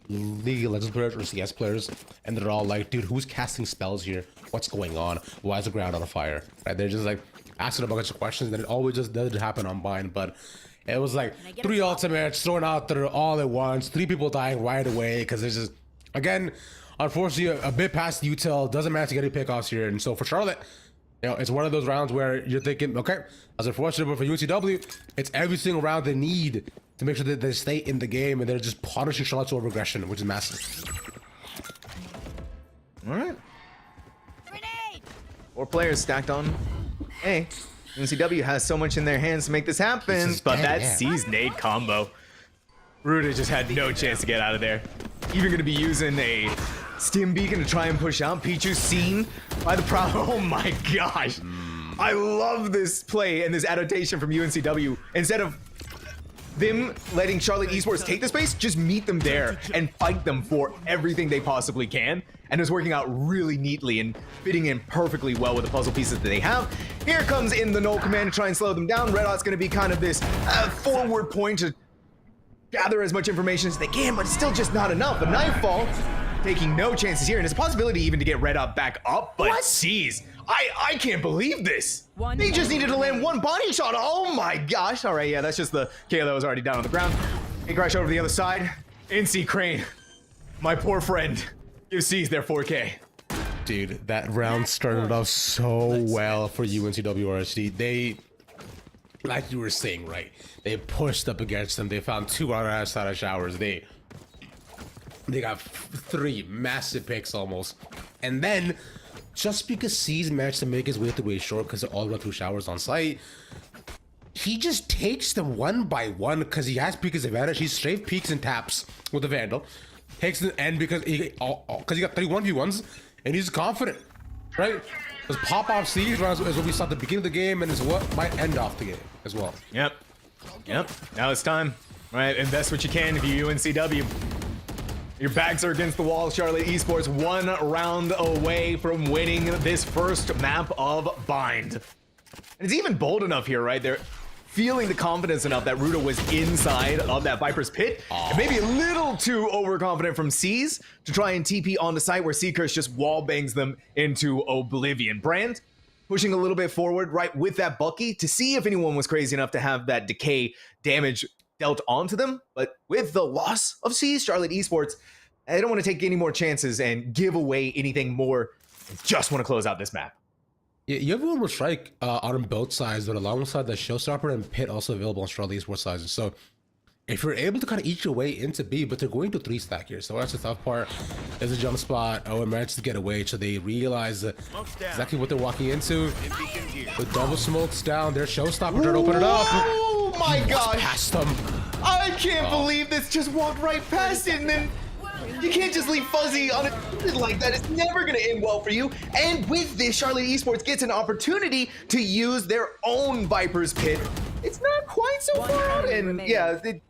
League of Legends players or CS players, and they're all like, "Dude, who's casting spells here? What's going on? Why is the ground on fire?" Right? They're just like asking a bunch of questions, and it always just doesn't happen on Bind. But it was like 3 ultimates thrown out there all at once, 3 people dying right away because there's just, again, unfortunately, a bit past util, doesn't manage to get any pickoffs here, and so for Charlotte, you know, it's one of those rounds where you're thinking, okay, as unfortunate, but for UNCW, it's every single round they need to make sure that they stay in the game, and they're just punishing Charlotte's overregression, which is massive. All right. 4 players stacked on. Hey, UNCW has so much in their hands to make this happen, but that C's nade combo. Ruda just had no chance to get out of there. Even going to be using a stim beacon to try and push out. Pichu's seen by the problem. Oh my gosh. I love this play and this adaptation from UNCW. Instead of them letting Charlotte Esports take the space, just meet them there and fight them for everything they possibly can. And it's working out really neatly and fitting in perfectly well with the puzzle pieces that they have. Here comes in the null command to try and slow them down. Red Hot's going to be kind of this forward point to gather as much information as they can, but it's still just not enough. A Nightfall taking no chances here, and it's a possibility even to get Red Hot back up, but jeez, I can't believe this. They just needed to land 1 body shot. Oh my gosh. All right, yeah, that's just the KO that was already down on the ground. He crash over to the other side. NC Crane, my poor friend, gives C's their 4K. Dude, that round started off so well for UNCW RSD. They, like you were saying, right? They pushed up against them. They found 2 outside of showers. They got 3 massive picks almost. And then, just because C's managed to make his way through a short because they're all run through showers on site, he just takes them one by one because he has peek's advantage. He straight peeks and taps with the Vandal. Takes the end because he got 31 v1s and he's confident, right? Those pop-off siege rounds is what we saw at the beginning of the game and is what might end off the game as well. Yep. Now it's time, right? Invest what you can if you're UNCW. Your backs are against the wall. Charlotte Esports 1 round away from winning this first map of Bind. And it's even bold enough here, right? They're feeling the confidence enough that Ruda was inside of that Viper's pit. And maybe a little too overconfident from C's to try and TP on the site where Seekers just wall bangs them into oblivion. Brand pushing a little bit forward, right, with that Bucky to see if anyone was crazy enough to have that decay damage dealt onto them. But with the loss of C's, Charlotte Esports, I don't want to take any more chances and give away anything more. I just want to close out this map. Yeah, you have one more strike on both sides, but alongside the Showstopper and Pit also available on Charlotte Esports sizes. So if you're able to kind of eat your way into B, but they're going to 3 stack here, so that's the tough part. There's a jump spot. Owen managed to get away, so they realize exactly what they're walking into. With double smokes down, their Showstopper trying to open it up. Oh my gosh! Past them. I can't believe this just walked right past it, and then you can't just leave Fuzzy on it like that. It's never going to end well for you. And with this, Charlotte Esports gets an opportunity to use their own Viper's Pit. It's not quite so far out, and yeah, it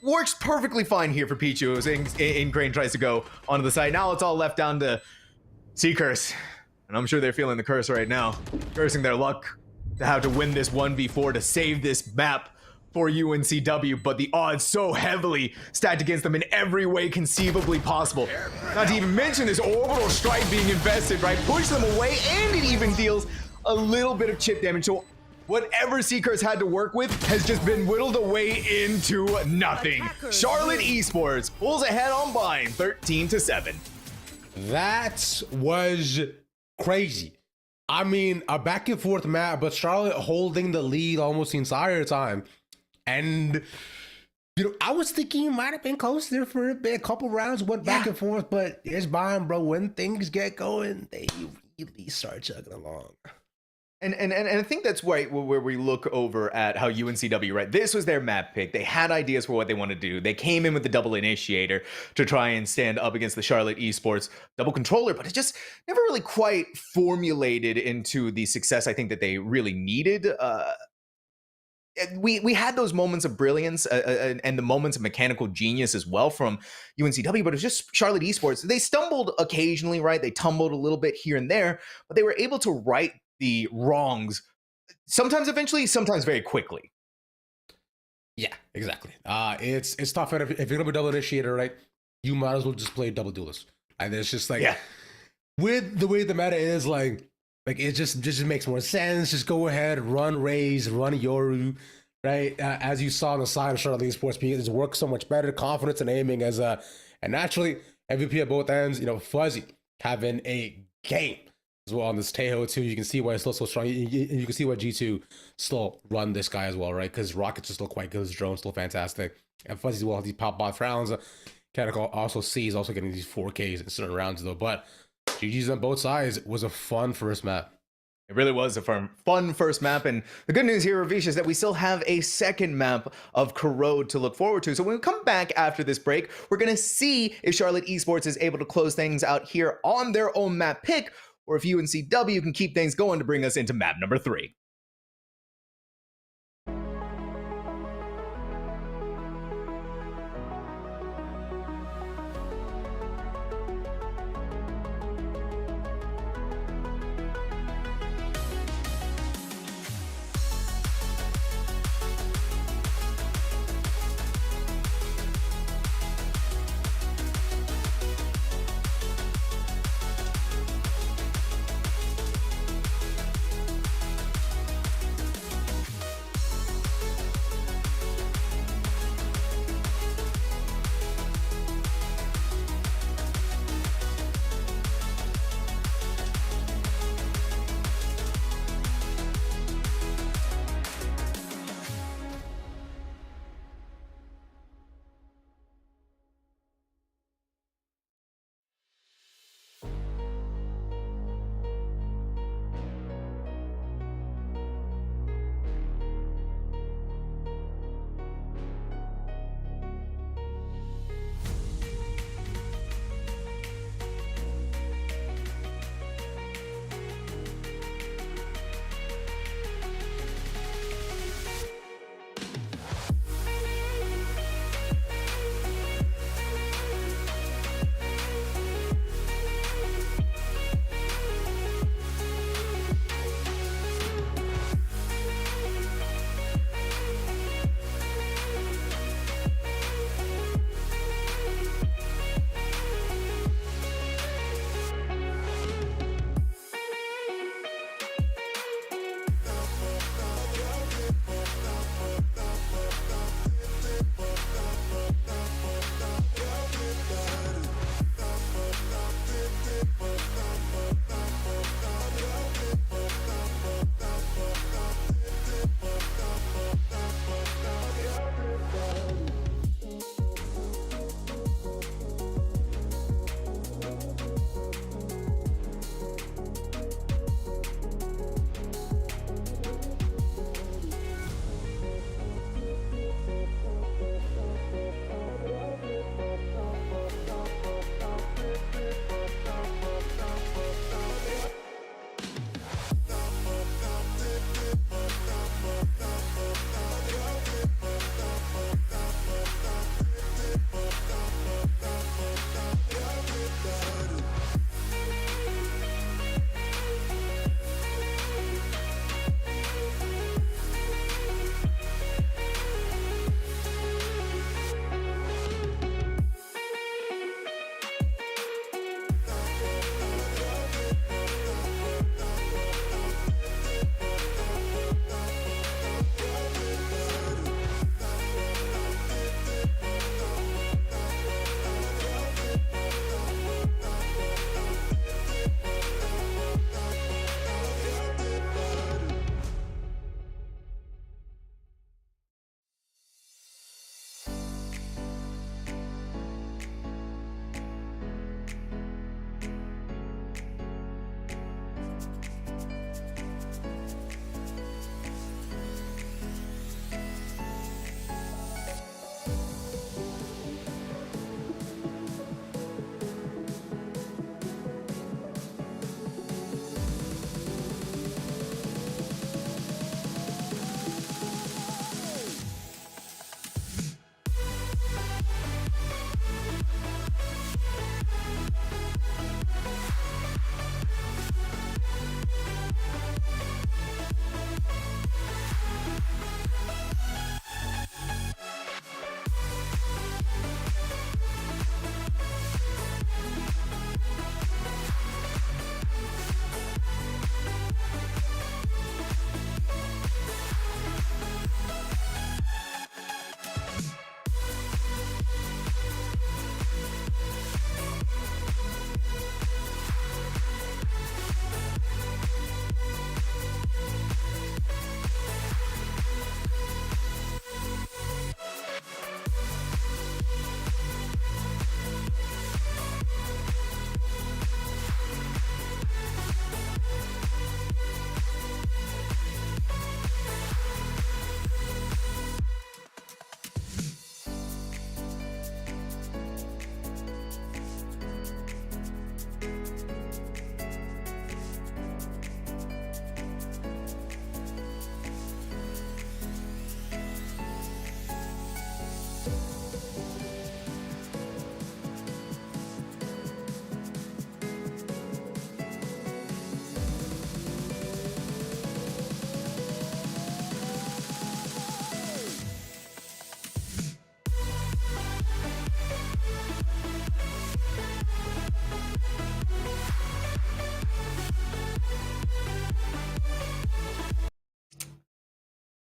works perfectly fine here for Pichu as Ingrain tries to go onto the side. Now it's all left down to Seekers, and I'm sure they're feeling the curse right now, cursing their luck to have to win this 1v4 to save this map for UNCW, but the odds so heavily stacked against them in every way conceivably possible. Not to even mention this orbital strike being invested, right? Push them away, and it even deals a little bit of chip damage. So whatever Seekers had to work with has just been whittled away into nothing. Charlotte Esports pulls ahead on Bind 13-7. That was crazy. I mean, a back and forth map, but Charlotte holding the lead almost the entire time. And, you know, I was thinking it might have been close there for a bit. A couple rounds went back and forth, but it's Bind, bro. When things get going, they really start chugging along. And I think that's where we look over at how UNCW, right? This was their map pick. They had ideas for what they want to do. They came in with the double initiator to try and stand up against the Charlotte Esports double controller, but it just never really quite formulated into the success I think that they really needed. We had those moments of brilliance and the moments of mechanical genius as well from UNCW, but it was just Charlotte Esports. They stumbled occasionally, right? They tumbled a little bit here and there, but they were able to right the wrongs, sometimes eventually, sometimes very quickly. Yeah, exactly. It's tough. If you're gonna be double initiator, right, you might as well just play double duelist. And it's just like, with the way the meta is, like it just makes more sense. Just go ahead, run Raze, run Yoru, right? As you saw on the side of Charlotte Esports, it works so much better. Confidence and aiming and naturally MVP at both ends. You know, Fuzzy having a game as well on this Tejo too. You can see why it's still so strong. You can see why G2 still run this guy as well, right? Because Rockets are still quite good. His drone's still fantastic. And Fuzzy as well, these pop bot rounds. Canonical also sees also getting these 4Ks in certain rounds though. But GG's on both sides. It was a fun first map. It really was a fun first map. And the good news here, Ravish, is that we still have a second map of Corrode to look forward to. So when we come back after this break, we're going to see if Charlotte Esports is able to close things out here on their own map pick, or if UNCW can keep things going to bring us into map number 3.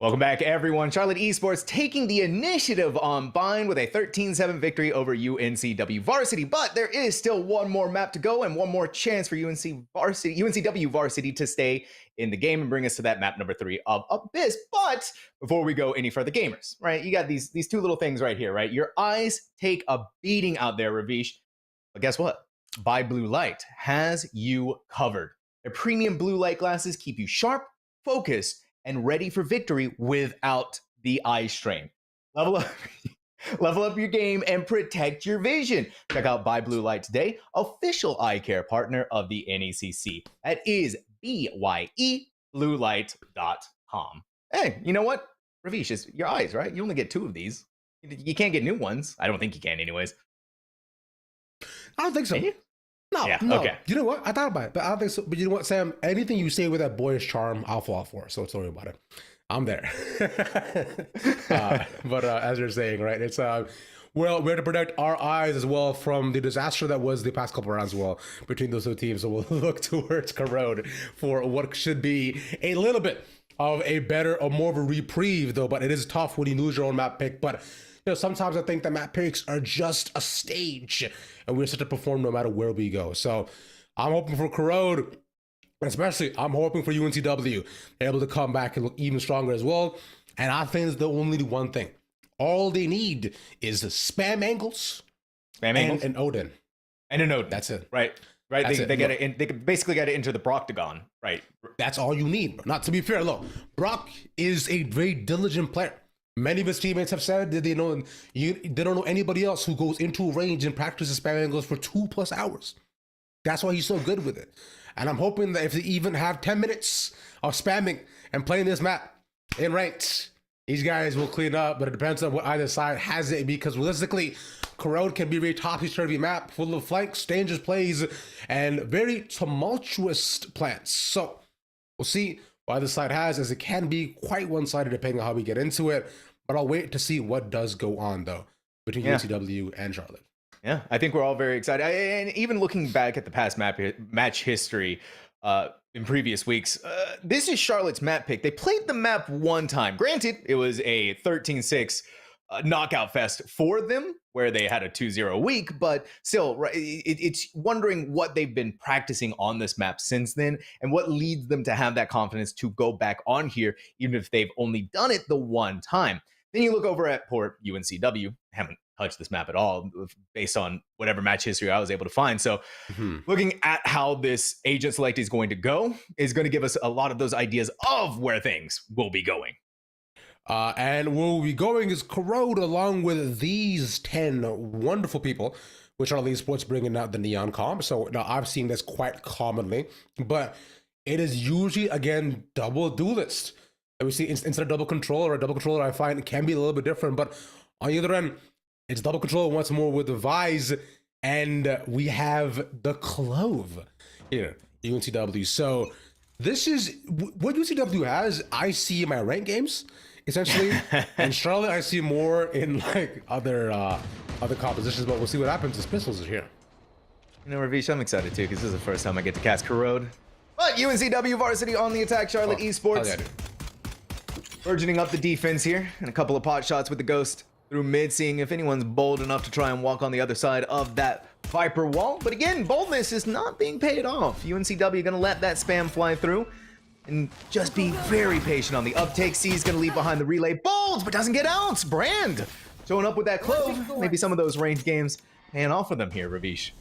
Welcome back, everyone. Charlotte Esports taking the initiative on Bind with a 13-7 victory over UNCW Varsity. But there is still one more map to go and one more chance for UNCW Varsity to stay in the game and bring us to that map number 3 of Abyss. But before we go any further, gamers, right? You got these two little things right here, right? Your eyes take a beating out there, Ravish. But guess what? Buy Blue Light has you covered. Their premium blue light glasses keep you sharp, focused, and ready for victory without the eye strain. Level up your game and protect your vision. Check out Buy Blue Light today, official eye care partner of the NECC. That is BYEBluelight.com. Hey, you know what? Ravish, it's your eyes, right? You only get 2 of these. You can't get new ones. I don't think you can anyways. I don't think so. Can you? No, Yeah, no. okay. You know what? I thought about it, but I don't think so. But you know what, Sam? Anything you say with that boyish charm, I'll fall for. So don't worry about it. I'm there. But as you're saying, right? It's well, we have to protect our eyes as well from the disaster that was the past couple rounds as well between those 2 teams. So we'll look towards Corrode for what should be a little bit of a better or more of a reprieve, though. But it is tough when you lose your own map pick. But you know, sometimes I think that map picks are just a stage, and we're set to perform no matter where we go. So I'm hoping for Corrode, and especially I'm hoping for UNCW, able to come back and look even stronger as well. And I think it's the only one thing. All they need is spam angles, and Odin. And an Odin. That's it. Right. They get it. They basically got to enter the Proctagon. Right. That's all you need. Not to be fair, look, Brock is a very diligent player. Many of his teammates have said that they don't know anybody else who goes into a range and practices spam angles for 2+ hours. That's why he's so good with it. And I'm hoping that if they even have 10 minutes of spamming and playing this map in ranked, these guys will clean up. But it depends on what either side has it, because realistically, Corrode can be a very topsy-turvy map full of flanks, dangerous plays, and very tumultuous plans. So we'll see what either side has, as it can be quite one-sided depending on how we get into it. But I'll wait to see what does go on, though, between UNCW and Charlotte. Yeah, I think we're all very excited. And even looking back at the past match history in previous weeks, this is Charlotte's map pick. They played the map one time. Granted, it was a 13-6 knockout fest for them, where they had a 2-0 week, but still, right, it's wondering what they've been practicing on this map since then, and what leads them to have that confidence to go back on here, even if they've only done it the one time. Then you look over at poor UNCW, haven't touched this map at all, based on whatever match history I was able to find. So looking at how this agent select is going to go is going to give us a lot of those ideas of where things will be going. And where we'll be going is Corrode, along with these 10 wonderful people, which are Esports bringing out the Neon Comp. So now I've seen this quite commonly, but it is usually, again, double duelist. And we see instead of double controller, I find it can be a little bit different. But on the other end, it's double controller once more with the Vise, and we have the Clove here, UNCW. So this is what UNCW has, I see in my ranked games, essentially. In Charlotte, I see more in like other compositions, but we'll see what happens as Pistols is here. You know, Ravish, I'm excited too, because this is the first time I get to cast Corrode. But UNCW Varsity on the attack, Charlotte Esports. Yeah, Burgeoning up the defense here, and a couple of pot shots with the Ghost through mid, seeing if anyone's bold enough to try and walk on the other side of that Viper wall. But again, boldness is not being paid off. UNCW gonna let that spam fly through and just be very patient on the uptake. C's gonna leave behind the relay. Bolds, but doesn't get out. Brand showing up with that Clove. Maybe some of those range games paying off for them here, Ravish.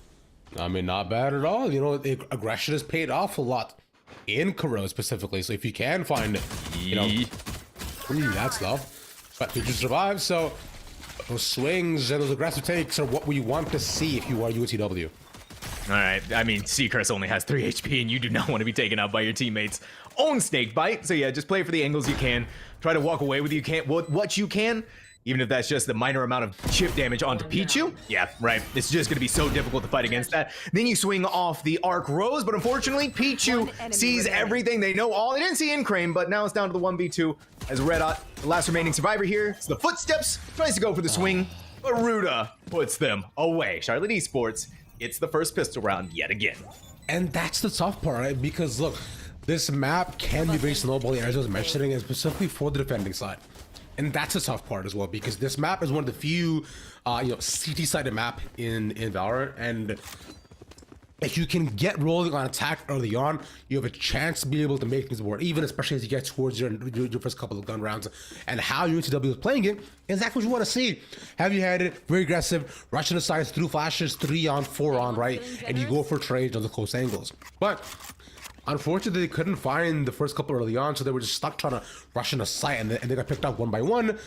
I mean, not bad at all. You know, aggression has paid off a lot in Corrode specifically. So if you can find, you know, that stuff, but you just survive. So those swings and those aggressive takes are what we want to see if you are UNCW. All right, I mean, Seacrest only has 3 HP, and you do not want to be taken out by your teammates' own snake bite. So yeah, just play for the angles you can. Try to walk away with what you can, even if that's just the minor amount of chip damage onto Pichu. Yeah, right. It's just going to be so difficult to fight against that. Then you swing off the Arc Rose, but unfortunately, Pichu sees everything. They know all. They didn't see Incrane, but now it's down to the 1v2 as Red Hot, the last remaining survivor here. It's the Footsteps, tries to go for the swing, but Ruda puts them away. Charlotte Esports, it's the first pistol round yet again. And that's the tough part, right? Because look, this map can be very snowbally, as I was mentioning, and specifically for the defending side. And that's a tough part as well, because this map is one of the few, CT-sided map in Valorant, and if you can get rolling on attack early on, you have a chance to be able to make things work, even especially as you get towards your first couple of gun rounds. And how UNCW is playing it is exactly what you want to see. Have you had it very aggressive, rushing the sides through flashes, 3-on, 4-on, right? And you go for trades on the close angles. But unfortunately, they couldn't find the first couple early on, so they were just stuck trying to rush in the site, and they got picked up one by one.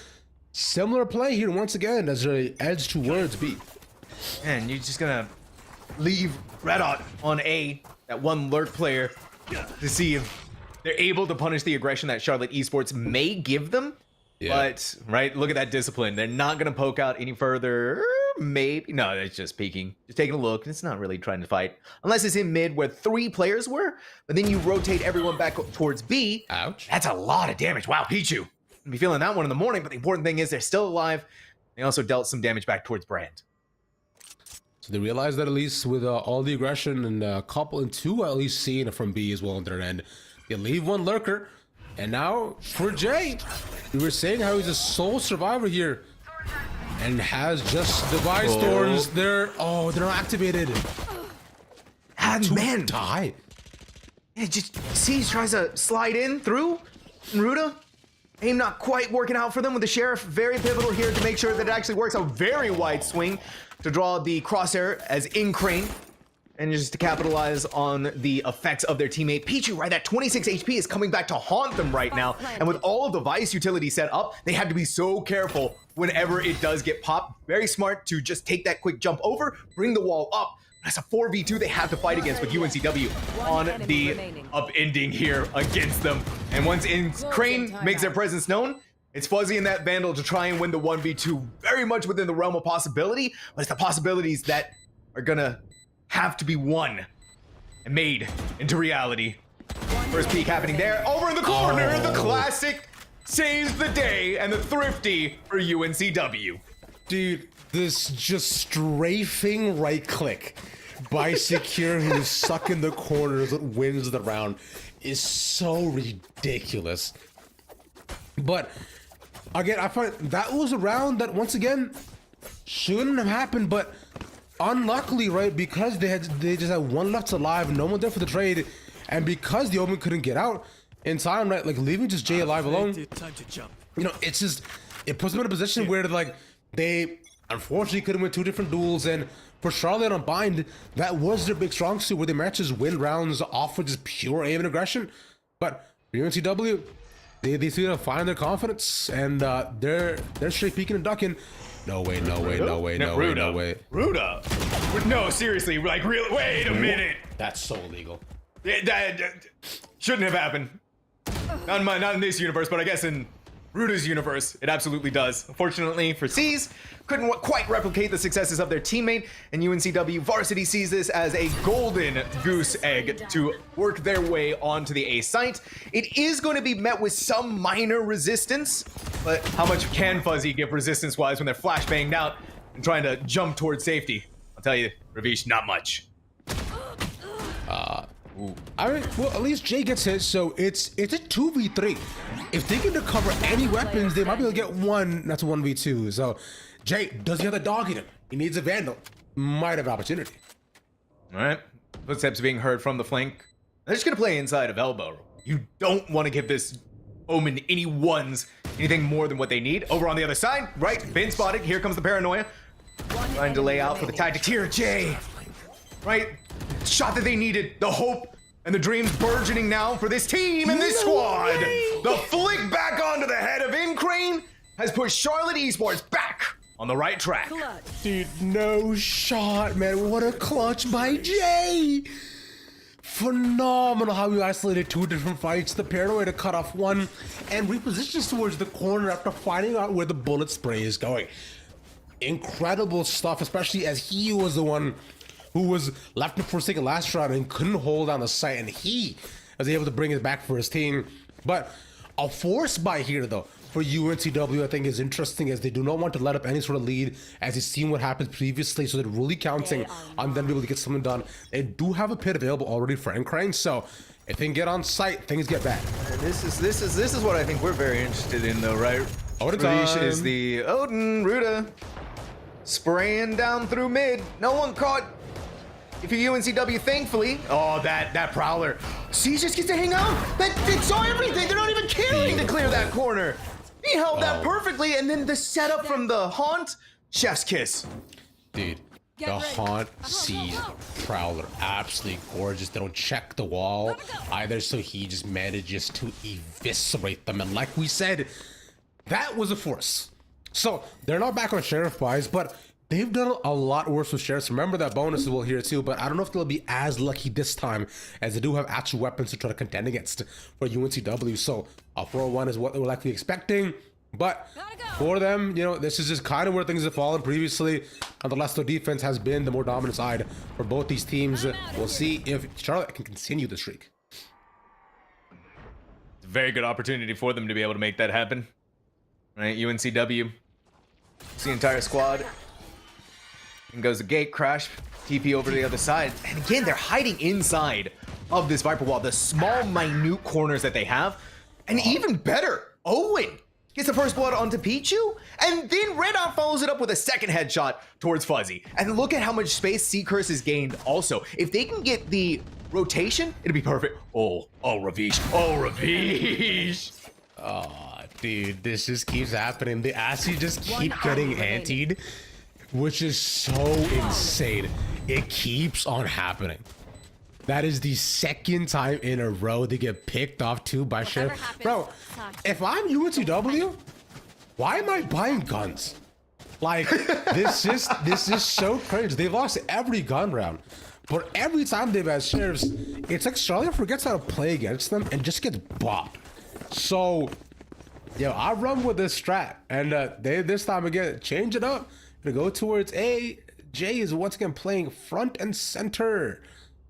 Similar play here once again as they edge towards B. And you're just gonna leave Red Hot on A, that one lurk player, to see if they're able to punish the aggression that Charlotte Esports may give them. Yeah. But, right, look at that discipline. They're not gonna poke out any further. Maybe. No, it's just peeking. Just taking a look. And it's not really trying to fight. Unless it's in mid where 3 players were. But then you rotate everyone back towards B. Ouch. That's a lot of damage. Wow, Pichu. I'll be feeling that one in the morning. But the important thing is they're still alive. They also dealt some damage back towards Brand. So they realized that at least with all the aggression and a couple and 2 at least seeing it from B as well on their end, they leave one lurker. And now for Jay, we were saying how he's a sole survivor here and has just device thorns. They're not activated. Man, Die. yeah, just Siege tries to slide in through Ruda. Aim not quite working out for them with the Sheriff. Very pivotal here to make sure that it actually works. A very wide swing to draw the crosshair as in Crane. And just to capitalize on the effects of their teammate. Pichu, right, that 26 HP is coming back to haunt them right now. And with all of the Vice utility set up, they have to be so careful whenever it does get popped. Very smart to just take that quick jump over, bring the wall up. That's a 4v2 they have to fight against with UNCW on the upending here against them. And once Crane makes their presence known, it's Fuzzy and that Vandal to try and win the 1v2 very much within the realm of possibility. But it's the possibilities that are gonna have to be won and made into reality. First peek happening there. Over in the corner, the classic saves the day and the thrifty for UNCW. Dude, this just strafing right click by Secure, who is sucking the corners that wins the round, is so ridiculous. But again, I find that was a round that once again shouldn't have happened, but unluckily, right, because they just had one left alive, no one there for the trade, and because the Omen couldn't get out in time, right, like leaving just Jay alive alone, Time to jump. you know, it's just, it puts them in a position where like they unfortunately couldn't win 2 different duels. And for Charlotte on Bind, that was their big strong suit, where they matches win rounds off with just pure aim and aggression. But for UNCW, they seem to find their confidence, and they're straight peeking and ducking. No way, no way, no way, no way, no way. Ruda? No, seriously, like, real. Wait a minute. That's so illegal. That shouldn't have happened. Not in this universe, but I guess in Ruda's universe, it absolutely does. Unfortunately for C's, couldn't quite replicate the successes of their teammate, and UNCW Varsity sees this as a golden goose egg to work their way onto the A site. It is going to be met with some minor resistance, but how much can Fuzzy give resistance-wise when they're flashbanged out and trying to jump towards safety? I'll tell you, Ravish, not much. I mean, well, at least Jay gets hit, so it's a 2v3. If they can recover any weapons, they might be able to get one, not a 1v2. So, Jay, does he have the dog in him? He needs a Vandal. Might have opportunity. All right, footsteps being heard from the flank. They're just gonna play inside of elbow. You don't want to give this Omen anything more than what they need. Over on the other side, right, been spotted. Here comes the paranoia. Trying to lay out for the tactics here, Jay. Right, shot that they needed, the hope and the dreams burgeoning now for this team and this squad. The flick back onto the head of Incrane has pushed Charlotte Esports back on the right track. Dude, no shot, man. What a clutch by Jay. Phenomenal how he isolated 2 different fights. The paranoia to cut off one and repositions towards the corner after finding out where the bullet spray is going. Incredible stuff, especially as he was the one who was left in the Forsaken last round and couldn't hold down the site, and he was able to bring it back for his team. But a force buy here, though, for UNCW, I think is interesting, as they do not want to let up any sort of lead, as they've seen what happened previously, so they're really counting on them to be able to get something done. They do have a pit available already for Encrane, so If they can get on site, things get bad. And this is what I think we're very interested in, though, right? Odin Ravish time. is the Odin. Ruda spraying down through mid. No one caught. If you're UNCW, thankfully. Oh, that Prowler. Siege just gets to hang out. They saw everything. They're not even caring to clear that corner. He held that perfectly, and then the setup from the Haunt. Chef's kiss. Dude, the Haunt Siege Prowler, absolutely gorgeous. They don't check the wall either, so he just manages to eviscerate them. And like we said, that was a force. So they're not back on Sheriff buys, but they've done a lot worse with Sheriffs. Remember that bonus as well here too, but I don't know if they'll be as lucky this time, as they do have actual weapons to try to contend against for UNCW. So a 4-1 is what they were likely expecting. But for them, you know, this is just kind of where things have fallen previously. Nonetheless, the defense has been the more dominant side for both these teams. We'll see if Charlotte can continue the streak. It's a very good opportunity for them to be able to make that happen. Right, UNCW. It's the entire squad. And goes the gate, crash, TP over to the other side. And again, they're hiding inside of this Viper wall. The small, minute corners that they have. And even better, Owen gets the first blood onto Pichu, and then Red Out follows it up with a second headshot towards Fuzzy. And look at how much space Seacurse has gained also. If they can get the rotation, it'll be perfect. Oh, Ravish. Oh, Ravish. Oh, dude, this just keeps happening. The Assy just keep getting antied, which is so insane. It keeps on happening. That is the second time in a row they get picked off too by Sheriff. Bro, if I'm UNCW, why am I buying guns? Like, this is so crazy. They've lost every gun round, but every time they've had Sheriffs, it's like Charlotte forgets how to play against them and just gets bopped. So, yo, I run with this strat, and they this time again change it up. Gonna go towards A. Jay is once again playing front and center.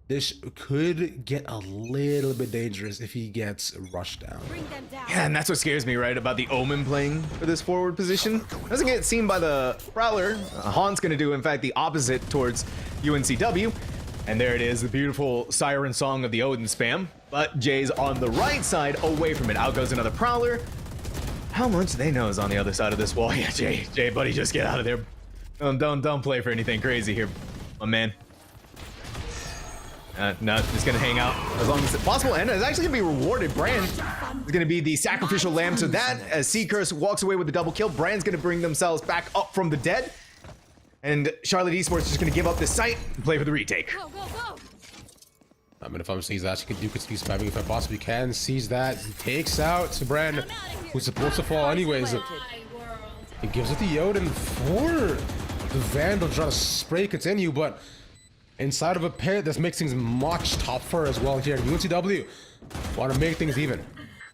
This could get a little bit dangerous if he gets rushed down. Yeah, and that's what scares me, right, about the Omen playing for this forward position. Doesn't get seen by the Prowler. Han's gonna do, in fact, the opposite towards UNCW. And there it is, the beautiful siren song of the Odin spam. But Jay's on the right side, away from it. Out goes another Prowler. How much they know is on the other side of this wall. Yeah, Jay, buddy, just get out of there. Don't play for anything crazy here, my man. No, just gonna hang out as long as it's possible, and it's actually gonna be rewarded. Brand is gonna be the sacrificial lamb to that, as Seacurse walks away with the double kill. Brand's gonna bring themselves back up from the dead, and Charlotte Esports is just gonna give up this site and play for the retake. Go, go, go. I mean, if I'm sees that, you could speed spamming if I possibly can. Sees that, he takes out Brand, who's supposed to fall anyways. He gives it to Odin for the Vandal, trying to spray continue, but inside of a pit, this makes things much tougher as well here. UNCW want to make things even.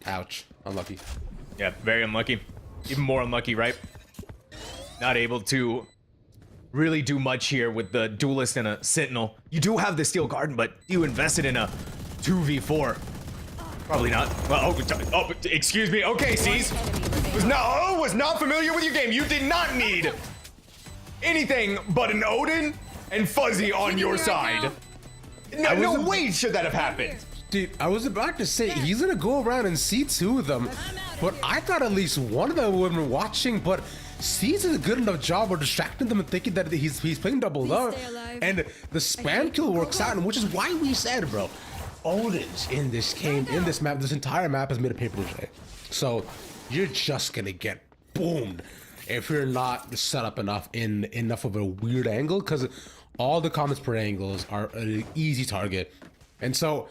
Ouch. Unlucky. Yeah, very unlucky. Even more unlucky, right? Not able to really do much here with the Duelist and a Sentinel. You do have the Steel Garden, but you invested in a 2v4. Probably not. Well, oh, excuse me. Okay, C's. Was not familiar with your game. You did not need anything but an Odin and Fuzzy on your side. No way should that have happened. Dude, I was about to say, he's gonna go around and see two of them, but I thought at least one of them would have been watching, but C's did a good enough job of distracting them and thinking that he's playing double up, and the spam kill works out, and which is why we said, bro, Odin's in this game, in this map, this entire map has made a paper play. So you're just gonna get boomed if you're not set up enough in enough of a weird angle, because all the comments per angles are an easy target. And so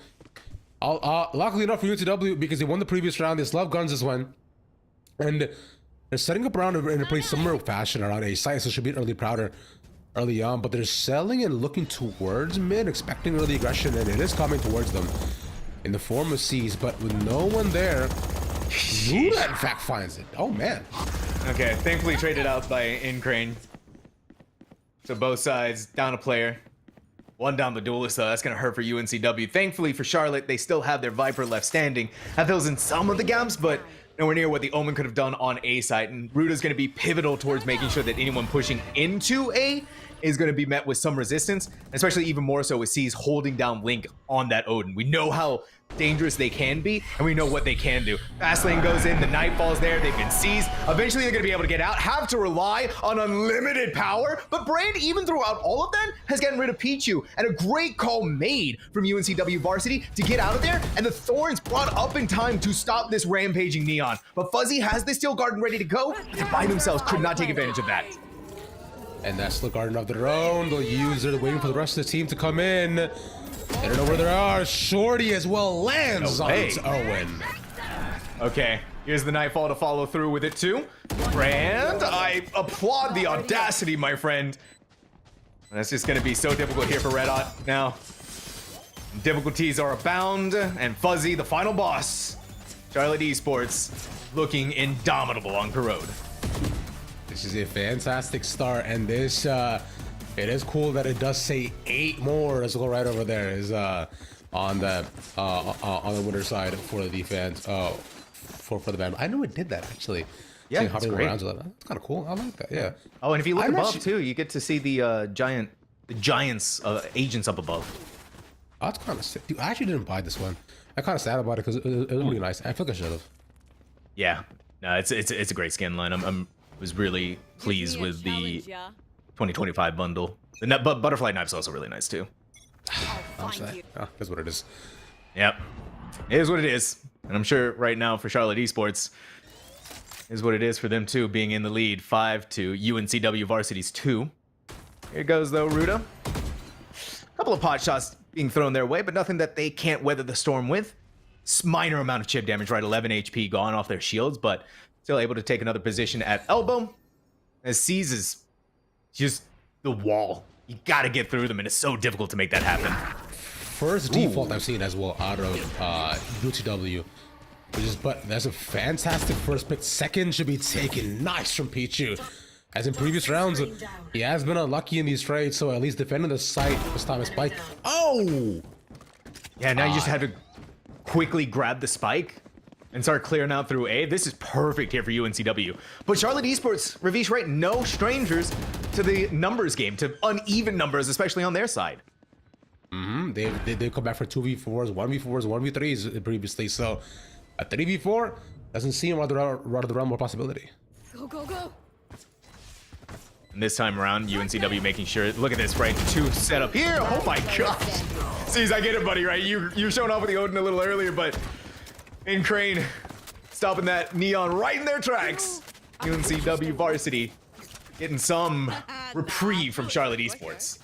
luckily enough for UNCW, because they won the previous round, they still have guns this one, and they're setting up around in a pretty similar fashion around a site, so should be early Prouder early on, but they're selling and looking towards mid, expecting early aggression, and it is coming towards them in the form of C's, but with no one there, Luda in fact finds it. Oh man. Okay, thankfully traded out by Incrane. So both sides down a player. One down the Duelist, though. That's going to hurt for UNCW. Thankfully for Charlotte, they still have their Viper left standing. Have those in some of the gaps, but nowhere near what the Omen could have done on A site. And Ruda's going to be pivotal towards making sure that anyone pushing into A is going to be met with some resistance, especially even more so with C's holding down Link on that Odin. We know how dangerous they can be, and we know what they can do. Fast lane goes in, the Nightfall's there, they've been seized. Eventually they're gonna be able to get out, have to rely on unlimited power, but Brand, even throughout all of that, has gotten rid of Pichu, and a great call made from UNCW Varsity to get out of there, and the Thorns brought up in time to stop this rampaging Neon. But Fuzzy has the Steel Garden ready to go, and by themselves could not take advantage of that. And that's the Garden of their own. They'll use it, waiting for the rest of the team to come in. They don't know where they are. Shorty as well lands on its Owen. Okay, here's the Nightfall to follow through with it too. Brand, I applaud the audacity, my friend. That's just gonna be so difficult here for Red Hot now. Difficulties are abound, and Fuzzy, the final boss. Charlotte Esports, looking indomitable on Corrode. This is a fantastic start, and this it is cool that it does say 8 more as well right over there is on the winner side for the defense for the band. I know it did that actually. Yeah, that's great. That's kind of cool. I like that. Yeah. Oh, and if you look above too, you get to see the giants agents up above. Oh, that's kind of sick. Dude, I actually didn't buy this one. I'm kind of sad about it because it was really nice. I feel like I should have. Yeah, no, it's a great skin line. I was really pleased with the 2025 bundle. But Butterfly Knife's also really nice too. That's what it is. Yep, it is what it is. And I'm sure right now for Charlotte Esports is what it is for them too, being in the lead 5-2 UNCW Varsity's 2. Here goes though, Ruda. A couple of pot shots being thrown their way, but nothing that they can't weather the storm with. Minor amount of chip damage, right? 11 HP gone off their shields, but still able to take another position at elbow. As seizes just the wall. You gotta get through them, and it's so difficult to make that happen. First default I've seen as well out of UTW. But that's a fantastic first pick. Second should be taken nice from Pichu. As in previous rounds, he has been unlucky in these trades, so at least defending the site this time is Spike. Oh! Yeah, now you just have to quickly grab the spike and start clearing out through A. This is perfect here for UNCW. But Charlotte Esports, Ravish, right, no strangers to the numbers game, to uneven numbers, especially on their side. They've come back for 2v4s, 1v4s, 1v3s previously, so a 3v4 doesn't seem rather around more possibility. Go, go, go. And this time around, UNCW making sure, look at this, right, 2 set up here. Oh my gosh. Sees, I get it, buddy, right? You're showing off with the Odin a little earlier, but in Crane, stopping that Neon right in their tracks. UNCW Varsity getting some reprieve from Charlotte Esports.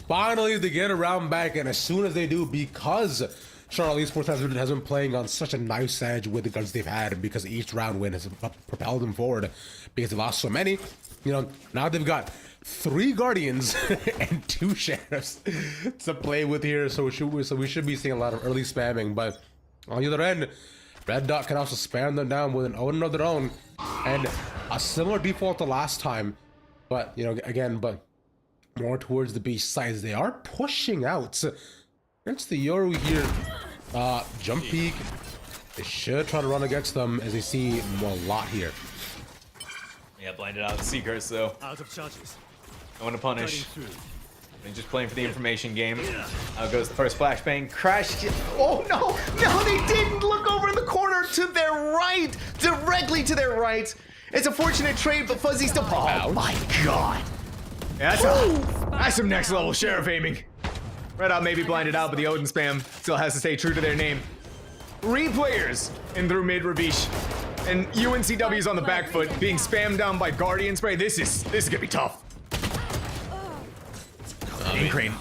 Finally, they get around back, and as soon as they do, because Charlotte Esports has been playing on such a nice edge with the guns they've had, because each round win has propelled them forward, because they lost so many. You know, now they've got 3 Guardians and 2 Sheriffs to play with here, so we should be seeing a lot of early spamming. But on the other end, Red Dot can also spam them down with an Odin of their own, and a similar default to last time. But you know, again, but more towards the beast sides. They are pushing out against the Yoru here. Jump peek. They should try to run against them as they see a lot here. Yeah, blinded out Seekers, though. Out of charges. I want to punish. They're just playing for the information game. Out goes the first flashbang. Crashed. Oh no! No, they didn't look over in the corner to their right! Directly to their right! It's a fortunate trade, but Fuzzy still. Oh my god! Yeah, that's some next level sheriff aiming. Red Hot may be blinded out, but the Odin spam still has to stay true to their name. 3 players in through mid Ravish. And UNCW's on the back foot, being spammed down by Guardian Spray. This is gonna be tough. In Crane.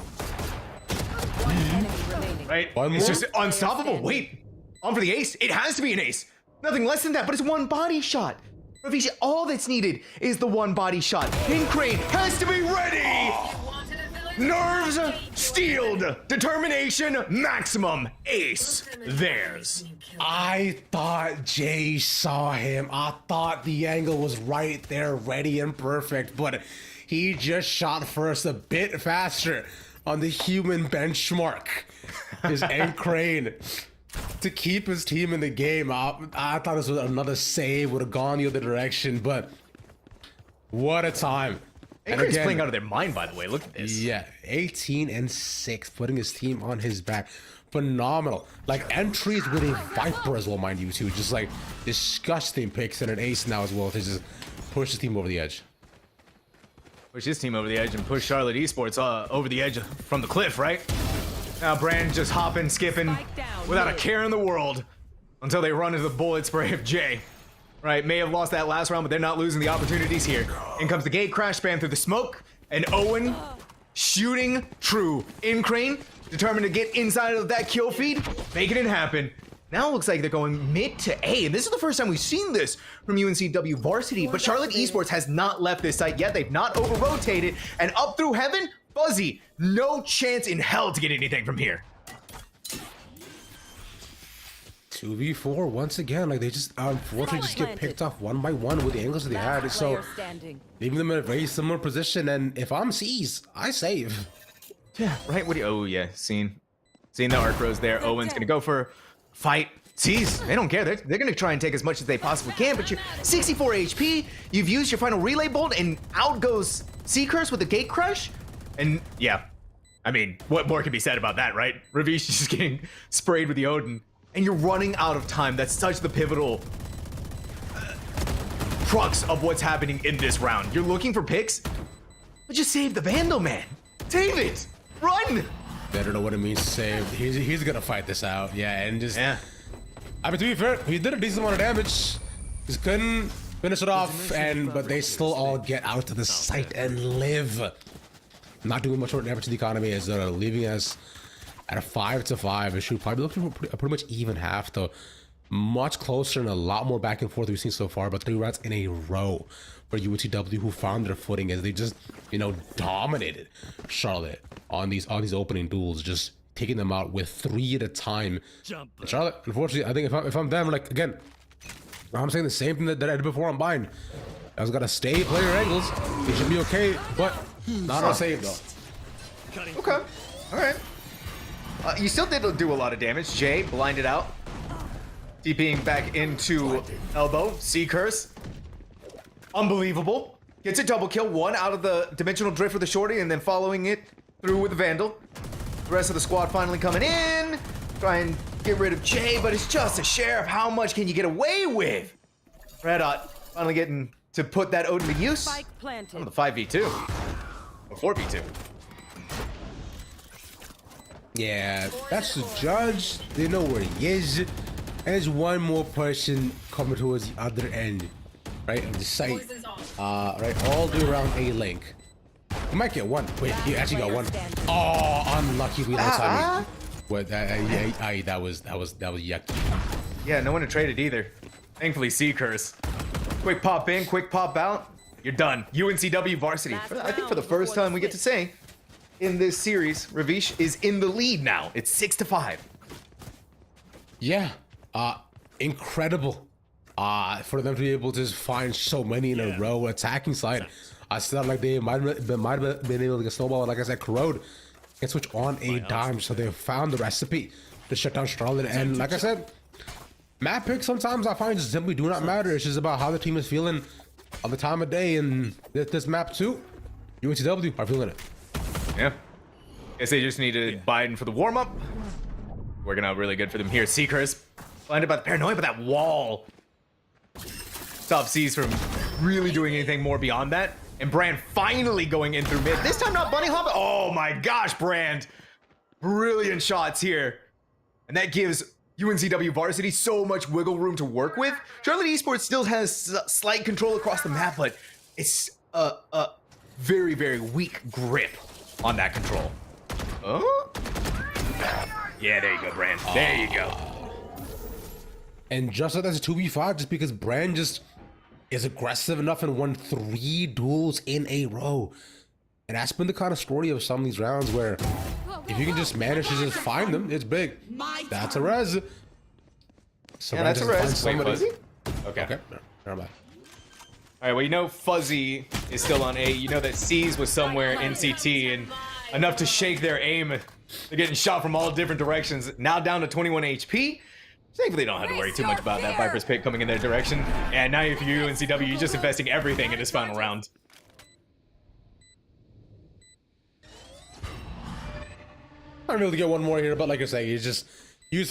Right? It's just unstoppable. Wait. On for the ace. It has to be an ace. Nothing less than that, but it's 1 body shot. Ravish, all that's needed is the 1 body shot. In Crane has to be ready. Nerves steeled. Determination maximum. Ace. Theirs. I thought Jay saw him. I thought the angle was right there, ready and perfect, but he just shot first a bit faster on the human benchmark. His end Crane to keep his team in the game. I thought this was another save, would have gone the other direction, but what a time. And Crane's playing out of their mind, by the way. Look at this. Yeah, 18-6, putting his team on his back. phenomenal. Like entries with a Viper as well, mind you, too. Just like disgusting picks and an ace now as well to just push his team over the edge. Push his team over the edge and push Charlotte Esports over the edge from the cliff, right? Now Brand just hopping, skipping without a care in the world until they run into the bullet spray of Jay. Right, may have lost that last round, but they're not losing the opportunities here. In comes the gate crash spam through the smoke, and Owen shooting true. In Crane, determined to get inside of that kill feed, making it happen. Now it looks like they're going mid to A, and this is the first time we've seen this from UNCW Varsity, but Charlotte Esports has not left this site yet. They've not over-rotated, and up through heaven, Fuzzy, no chance in hell to get anything from here. 2v4 once again, like they just unfortunately just get picked off one by one with the angles that they had. So leaving them in a very similar position. And if I'm C's, I save. Yeah, right. What do you? Oh yeah, seeing the arc rose there. Owen's gonna go for fight. C's, they don't care. They're gonna try and take as much as they possibly can. But you're 64 HP. You've used your final relay bolt, and out goes Sea Curse with the gate crush. And yeah, I mean, what more can be said about that, right? Ravish just getting sprayed with the Odin. And you're running out of time. That's such the pivotal crux of what's happening in this round. You're looking for picks, but just save the Vandal, man. Save it. Run. They don't know what it means to save. He's gonna fight this out. Yeah, and just. Yeah. I mean, to be fair, he did a decent amount of damage. Just couldn't finish it off, but they still all get out to the site and live. Not doing much more damage to the economy as leaving us at a 5-5. It should probably look for a pretty much even half, though. Much closer and a lot more back and forth we've seen so far, but 3 rounds in a row for UNCW, who found their footing as they just, dominated Charlotte on these opening duels, just taking them out with 3 at a time. And Charlotte, unfortunately, I think if I'm them, like, again, I'm saying the same thing that I did before on Bind. I was gotta stay player angles. It should be okay, but not on save though. Okay, all right. You still did do a lot of damage. Jay blinded out. TPing back into elbow. Sea Curse. Unbelievable. Gets a double kill. 1 out of the dimensional drift with the shorty, and then following it through with the Vandal. The rest of the squad finally coming in. Try and get rid of Jay, but it's just a sheriff. How much can you get away with? Red Hot finally getting to put that Odin to use. On the 5v2. Or 4v2. Yeah, that's the judge. They know where he is. And there's one more person coming towards the other end, right, of the site. Right, all the way around A link. He might get one. Wait, he actually got one. Oh, unlucky we lost timing. What? That was yucky. Yeah, no one to trade it either. Thankfully, Sea Curse. Quick pop in, quick pop out. You're done. UNCW Varsity. I think for the first time we get to say in this series, Ravish is in the lead now. It's 6-5. Yeah, incredible. For them to be able to just find so many in a row attacking side. I felt like they might have been able to get snowball. Like I said, Corrode can switch on a dime, so they found the recipe to shut down Charlotte. And like I said, map picks sometimes I find just simply do not matter. It's just about how the team is feeling on the time of day. And this map too, UNCW are feeling it. Yeah. Guess they just needed Biden for the warm-up. Working out really good for them here. Sea Curse blinded by the paranoia, but that wall stops C's from really doing anything more beyond that. And Brand finally going in through mid. This time not bunny hop. Oh my gosh, Brand. Brilliant shots here. And that gives UNCW Varsity so much wiggle room to work with. Charlotte Esports still has slight control across the map, but it's a very, very weak grip on that control. Oh? Yeah, there you go, Brand. There you go. And just like that's a 2v5, just because Brand just is aggressive enough and won 3 duels in a row. And that's been the kind of story of some of these rounds where if you can just manage to just find them, it's big. That's a res. So yeah, that's a res. Wait, Fuzzy? Okay. Okay, never mind. All right, well, you know Fuzzy is still on A. You know that C's was somewhere in CT and enough to shake their aim. They're getting shot from all different directions. Now down to 21 HP. Thankfully, they don't have to worry too much about that Viper's pick coming in their direction. And now if you're UNCW, you're just investing everything in this final round. Might be able to get one more here, but like I say, you just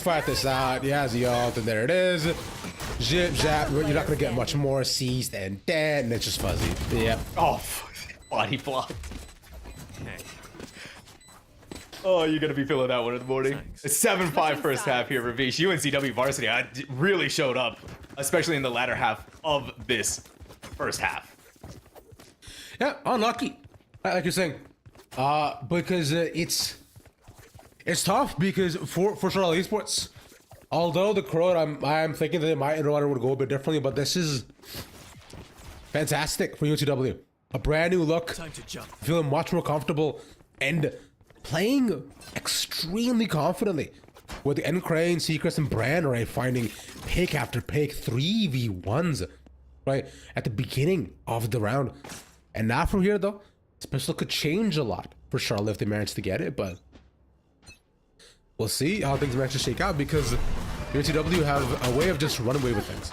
fight this out. He has the ult, and there it is. Zip, zap. You're not gonna get much more. Seized and dead, and it's just fuzzy. Yep. Oh, body blocked. Oh, you're gonna be feeling that one in the morning. It's 7-5 first half here, Ravish. UNCW varsity really showed up, especially in the latter half of this first half. Yeah, unlucky, like you're saying, because it's tough because for Charlotte Esports, although the crowd, I'm thinking that they might want to go a bit differently, but this is fantastic for UNCW. A brand new look, feeling much more comfortable, and playing extremely confidently with the Crane, Seacrest, and Brand, right? Finding pick after pick, 3v1s, right? At the beginning of the round. And now from here, though, this look could change a lot for Charlotte if they manage to get it, but we'll see how things manage to shake out because UNCW have a way of just running away with things.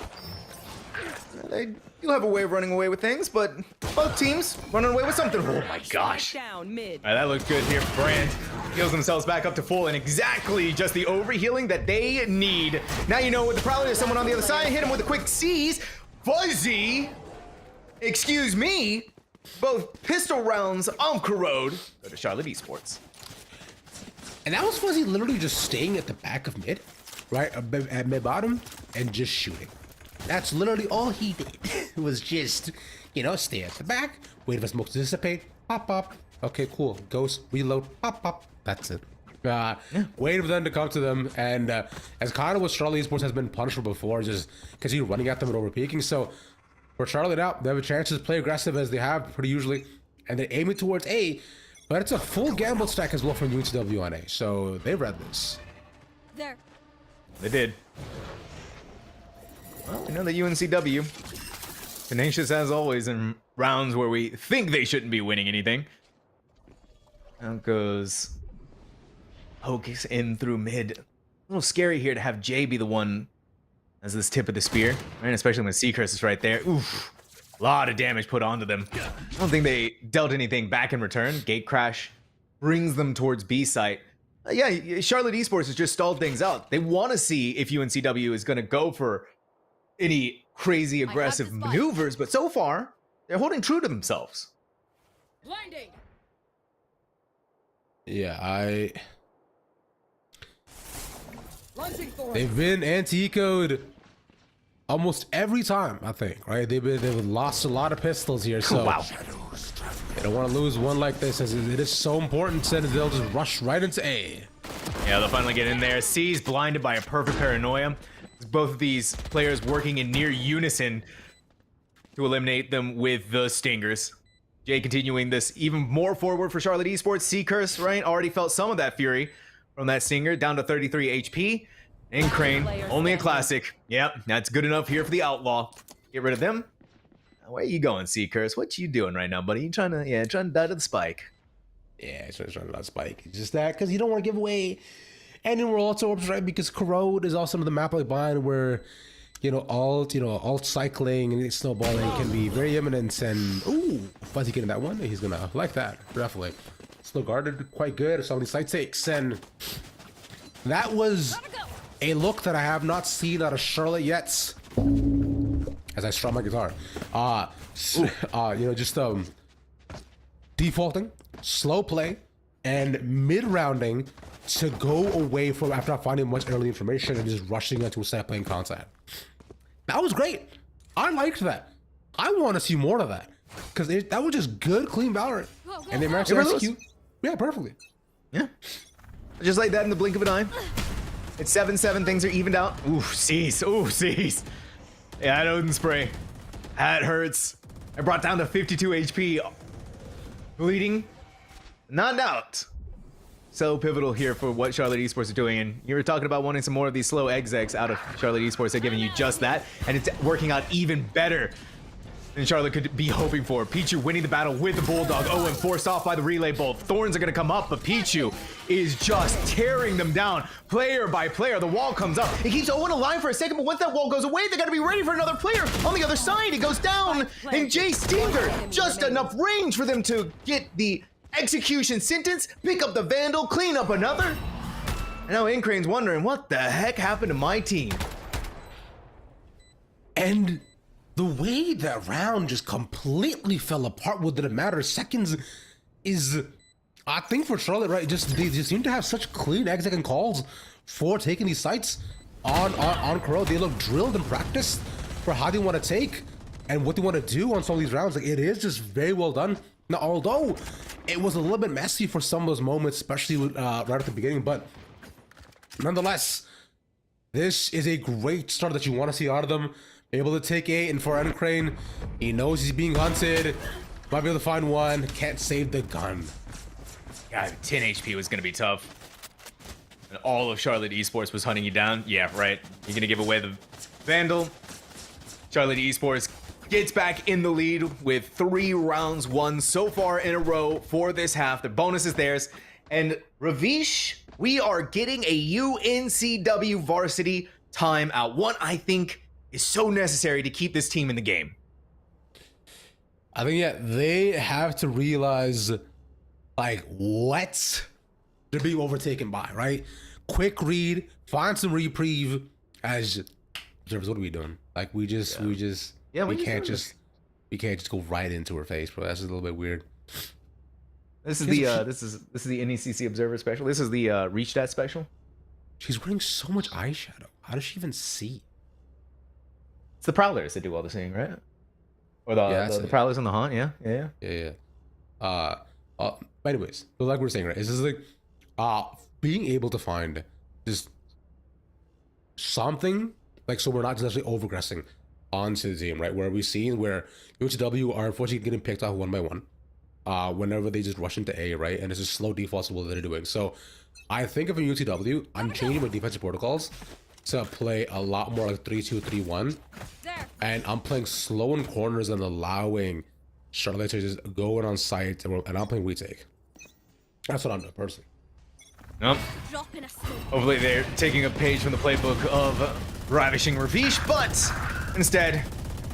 They do have a way of running away with things, but both teams running away with something. Oh my gosh. All right, that looked good here. Brand heals themselves back up to full and exactly just the overhealing that they need. Now you know with the Prowler, there's someone on the other side. Hit him with a quick seize. Fuzzy. Excuse me. Both pistol rounds on Corrode go to Charlotte Esports. And that was Fuzzy literally just staying at the back of mid, right? At mid bottom and just shooting. That's literally all he did. Was just, you know, stay at the back, wait for smoke to dissipate, pop, pop. Okay, cool. Ghost, reload, pop, pop. That's it. Wait for them to come to them. And as kind of what Charlotte Esports has been punished for before, just because you're running at them and overpeaking. So for Charlotte now, they have a chance to play aggressive as they have pretty usually. And they're aiming towards A, but it's a full gamble stack as well from UNCW on A. So they read this. There. They did. Well, we know that UNCW, tenacious as always in rounds where we think they shouldn't be winning anything. Out goes Hokes in through mid. A little scary here to have Jay be the one as this tip of the spear, right? Especially when Seacrest is right there. Oof. A lot of damage put onto them. I don't think they dealt anything back in return. Gate crash brings them towards B site. Yeah, Charlotte Esports has just stalled things out. They want to see if UNCW is going to go for any crazy aggressive maneuvers, but so far, they're holding true to themselves. Blinding. Yeah, they've been anti-ecoed almost every time, I think, right? They've lost a lot of pistols here, so wow. They don't want to lose one like this, as it is so important, so they'll just rush right into A. Yeah, they'll finally get in there. C's blinded by a perfect paranoia. Both of these players working in near unison to eliminate them with the stingers. Jay continuing this even more forward for Charlotte Esports. C-Curse, right? Already felt some of that fury from that stinger, down to 33 HP. And Crane, only a classic. Yep, that's good enough here for the Outlaw. Get rid of them. Where you going, C-Curse? What you doing right now, buddy? You trying to die to the spike? Yeah, it's trying to die to the spike. It's just that, because you don't want to give away any more ult orbs, right? Because Corrode is also the map like Bind where, alt cycling and snowballing can be very imminent. And ooh, Fuzzy getting that one. He's gonna like that, definitely. Still guarded quite good. So many side takes, and that was a look that I have not seen out of Charlotte yet. As I strum my guitar, defaulting, slow play, and mid-rounding to go away from after not finding much early information and just rushing into a set playing contact. That was great. I liked that. I want to see more of that because that was just good, clean Valorant, and they managed to execute. Yeah, perfectly. Yeah, just like that in the blink of an eye. It's 7-7. Things are evened out. Ooh, cease. Ooh, cease. Yeah, that Odin spray. That hurts. I brought down to 52 HP. Bleeding. Not out. So pivotal here for what Charlotte Esports are doing. And you were talking about wanting some more of these slow execs out of Charlotte Esports. They're giving you just that. And it's working out even better than Charlotte could be hoping for. Pichu winning the battle with the Bulldog. Oh, and forced off by the relay bolt. Thorns are going to come up, but Pichu is just tearing them down player by player. The wall comes up. It keeps Owen alive for a second, but once that wall goes away, they got to be ready for another player on the other side. It goes down, and Jay Stinger, just enough range for them to get the execution sentence, pick up the Vandal, clean up another. And now Incrane's wondering, what the heck happened to my team? And the way that round just completely fell apart within a matter of seconds is, I think for Charlotte, right, they just seem to have such clean exec and calls for taking these sites on Crow. They look drilled and practiced for how they want to take and what they want to do on some of these rounds. Like, it is just very well done. Now, although it was a little bit messy for some of those moments, especially right at the beginning, but nonetheless, this is a great start that you want to see out of them. Able to take 8, and for Crane, he knows he's being hunted. Might be able to find one. Can't save the gun. God, 10 HP was going to be tough. And all of Charlotte Esports was hunting you down. Yeah, right. You're going to give away the Vandal. Charlotte Esports gets back in the lead with 3 rounds won so far in a row for this half. The bonus is theirs. And Ravish, we are getting a UNCW varsity timeout. One I think is so necessary to keep this team in the game. I think, yeah, they have to realize, like, what they're being overtaken by, right? Quick read, find some reprieve. As observers, what are we doing? Like, we can't just go right into her face, bro. That's a little bit weird. This is the NECC Observer special. This is the Reach That special. She's wearing so much eyeshadow. How does she even see? It's the Prowlers that do all the seeing, right? Or the Prowlers on the Hunt, yeah. But anyways, so like we were saying, right? It's just like being able to find just something, like, so we're not just actually overgressing onto the team, right? Where we've seen where UHW are unfortunately getting picked off one by one whenever they just rush into A, right? And it's just slow defaults of what they're doing. So I think if in UTW, I'm changing my defensive protocols to play a lot more like 3-2-3-1, and I'm playing slow in corners and allowing Charlotte to just go in on site, and I'm playing retake. That's what I'm doing personally. Nope. Hopefully they're taking a page from the playbook of Ravishing Ravish, but instead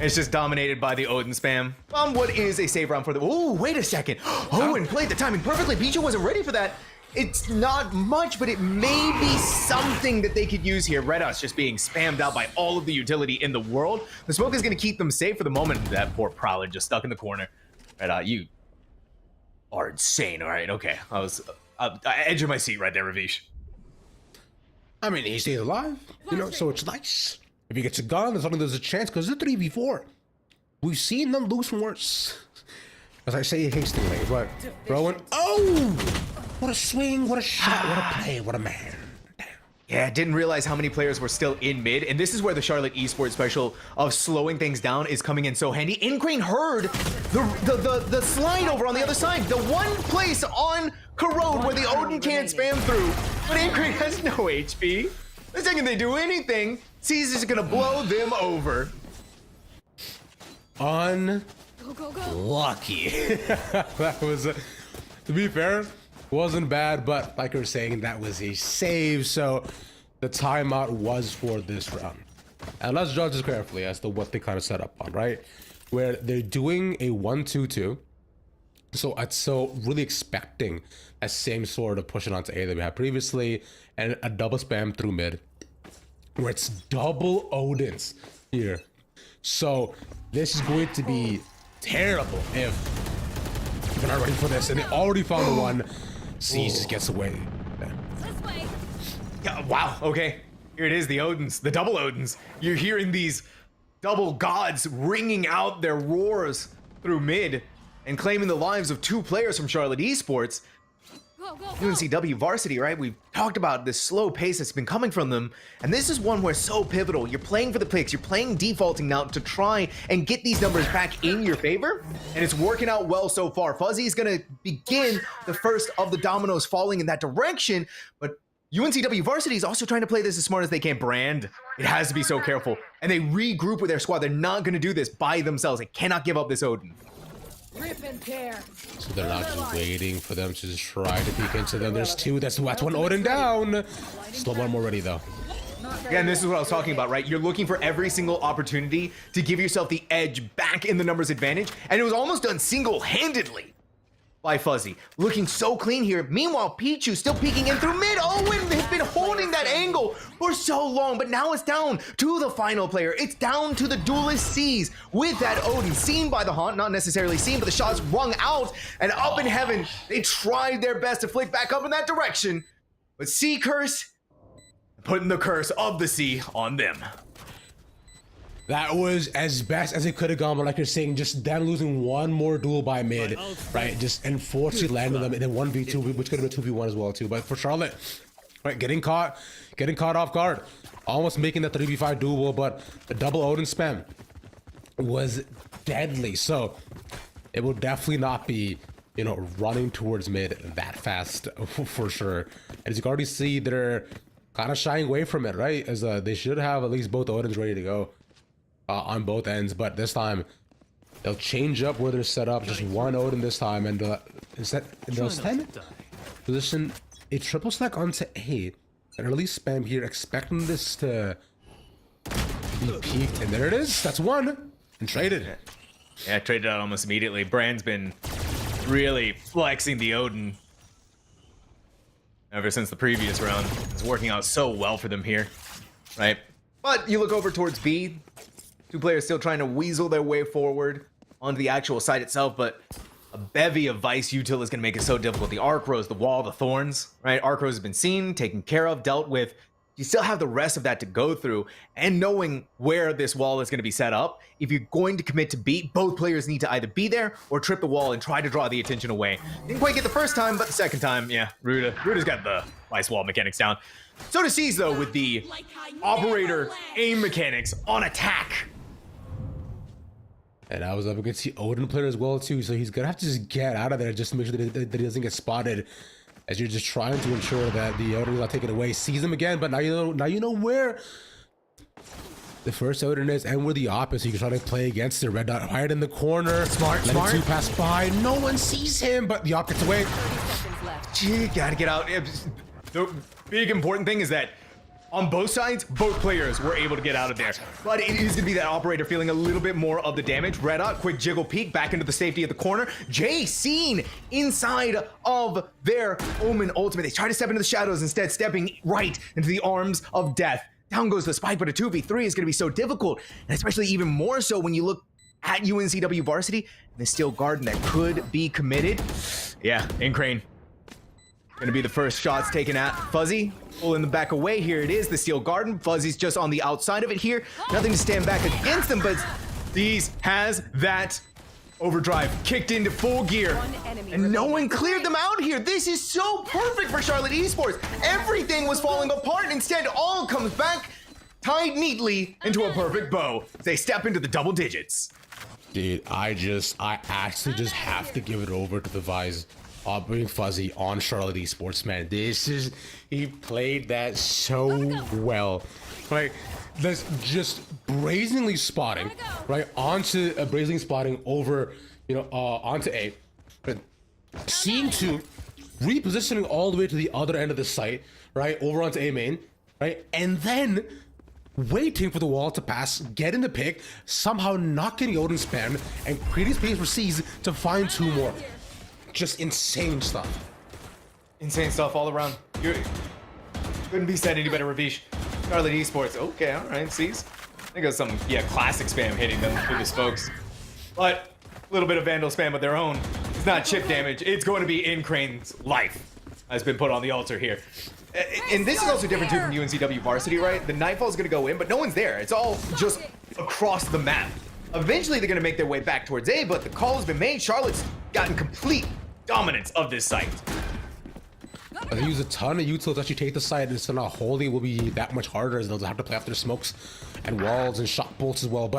it's just dominated by the Odin spam on what is a save round for the. Oh, wait a second. Owen played the timing perfectly. Pichu wasn't ready for that. It's not much, but it may be something that they could use here. Red Out's just being spammed out by all of the utility in the world. The smoke is going to keep them safe for the moment. That poor Prowler just stuck in the corner. Red Out, you are insane. All right, okay. I was edge of my seat right there, Ravish. I mean, he stays alive, you know, so it's nice. If he gets a gun, there's a chance, because it's a 3v4. We've seen them lose from worse. As I say hastily, but throwing. Oh! What a swing, what a shot, what a play, what a man. Damn. Yeah, didn't realize how many players were still in mid, and this is where the Charlotte Esports special of slowing things down is coming in so handy. Incrane heard the slide over on the other side, the one place on Corrode where the Odin can't spam through, but Incrane has no HP. The second they do anything, Caesar's gonna blow them over. Unlucky. That was, to be fair, wasn't bad, but like I was saying, that was a save, so the timeout was for this round. And let's judge this carefully as to what they kind of set up on, right? Where they're doing a 1-2-2. So really expecting a same sort of pushing onto A that we had previously, and a double spam through mid, where it's double Odins here. So this is going to be terrible if they're not ready for this, and they already found the one. Seize just gets away. Yeah, wow, okay. Here it is, the Odins, the double Odins. You're hearing these double gods ringing out their roars through mid and claiming the lives of 2 players from Charlotte Esports. UNCW varsity, right? We've talked about this slow pace that's been coming from them, and this is one where so pivotal. You're playing for the picks, you're playing defaulting now to try and get these numbers back in your favor, and it's working out well so far. Fuzzy's gonna begin the first of the dominoes falling in that direction, but UNCW varsity is also trying to play this as smart as they can. Brand, it has to be so careful, and they regroup with their squad. They're not gonna do this by themselves. They cannot give up this Odin. Rip and tear. So they're not just waiting for them to just try to peek into them. There's 2. That's one Odin down. Still one more ready though. Yeah, and this is what I was talking about, right? You're looking for every single opportunity to give yourself the edge back in the numbers advantage, and it was almost done single-handedly. by Fuzzy. Looking so clean here. Meanwhile, Pichu still peeking in through mid. Owen has been holding that angle for so long, but now it's down to the final player. It's down to the duelist C's with that Odin seen by the Haunt, not necessarily seen, but the shots rung out and up in heaven. They tried their best to flick back up in that direction, but Sea Curse putting the curse of the sea on them. That was as best as it could have gone, but like you're saying, just them losing one more duel by mid, right? Just unfortunately landing them in a 1v2, which could have been 2v1 as well too. But for Charlotte, right, getting caught off guard, almost making the 3v5 duel, but the double Odin spam was deadly. So it will definitely not be, you know, running towards mid that fast for sure. As you can already see, they're kind of shying away from it, right? As they should have at least both Odins ready to go. On both ends, but this time they'll change up where they're set up. Just one Odin this time, and they'll stand position a triple stack onto A. An early spam here, expecting this to be peaked, and there it is. That's one and traded. Yeah, traded out almost immediately. Brand's been really flexing the Odin ever since the previous round. It's working out so well for them here, right? But you look over towards B. Two players still trying to weasel their way forward onto the actual site itself, but a bevy of Vice util is going to make it so difficult. The Arc Rose, the Wall, the Thorns, right? Arc Rose has been seen, taken care of, dealt with. You still have the rest of that to go through, and knowing where this wall is going to be set up, if you're going to commit to beat, both players need to either be there or trip the wall and try to draw the attention away. Didn't quite get the first time, but the second time, yeah, Ruda's got the Vice wall mechanics down. So does C's, though, with the Operator aim mechanics on attack. And I was up against the Odin player as well too, so he's gonna have to just get out of there just to make sure that he doesn't get spotted. As you're just trying to ensure that the Odin is not taken away. Sees him again, but now you know where the first Odin is and where the op is. So you can try to play against the red dot right in the corner. Smart. Let two pass by. No one sees him, but the op gets away. Gee, gotta get out. The big important thing is that on both sides, both players were able to get out of there. But it is gonna be that Operator feeling a little bit more of the damage. Red Dot, quick jiggle peek back into the safety of the corner. Jay seen inside of their Omen ultimate. They try to step into the shadows, instead stepping right into the arms of death. Down goes the spike, but a 2v3 is gonna be so difficult. And especially even more so when you look at UNCW Varsity and the Steel Garden that could be committed. Yeah, Incrane. Gonna be the first shots taken at Fuzzy. Pulling them back away. Here it is, the Steel Garden. Fuzzy's just on the outside of it here. Nothing to stand back against them, but These has that overdrive kicked into full gear. And no one cleared them out here. This is so perfect for Charlotte Esports. Everything was falling apart. Instead, all comes back tied neatly into a perfect bow. They step into the double digits. Dude, I actually just have to give it over to the Vise. Being Fuzzy on Charlotte Esports, man. He played that so well. Right, that's just brazenly spotting, right, onto brazenly spotting over, onto A. But seeing to repositioning all the way to the other end of the site, right, over onto A main, right, and then waiting for the wall to pass, get in the pick, somehow not getting Odin spammed, and creating space for C's to find two more. Just insane stuff. Insane stuff all around. Couldn't be said any better, Ravish. Charlotte Esports. Okay, all right, C's. I think it was some, classic spam hitting them through the spokes. But a little bit of Vandal spam of their own. It's not chip damage. It's going to be Incrane's life has been put on the altar here. And this is also different too from UNCW Varsity, right? The Nightfall is going to go in, but no one's there. It's all just across the map. Eventually, they're going to make their way back towards A, but the call has been made. Charlotte's gotten complete dominance of this site. They use a ton of utils to actually take the site, and so now holding will be that much harder as they'll have to play after smokes and walls and shot bolts as well.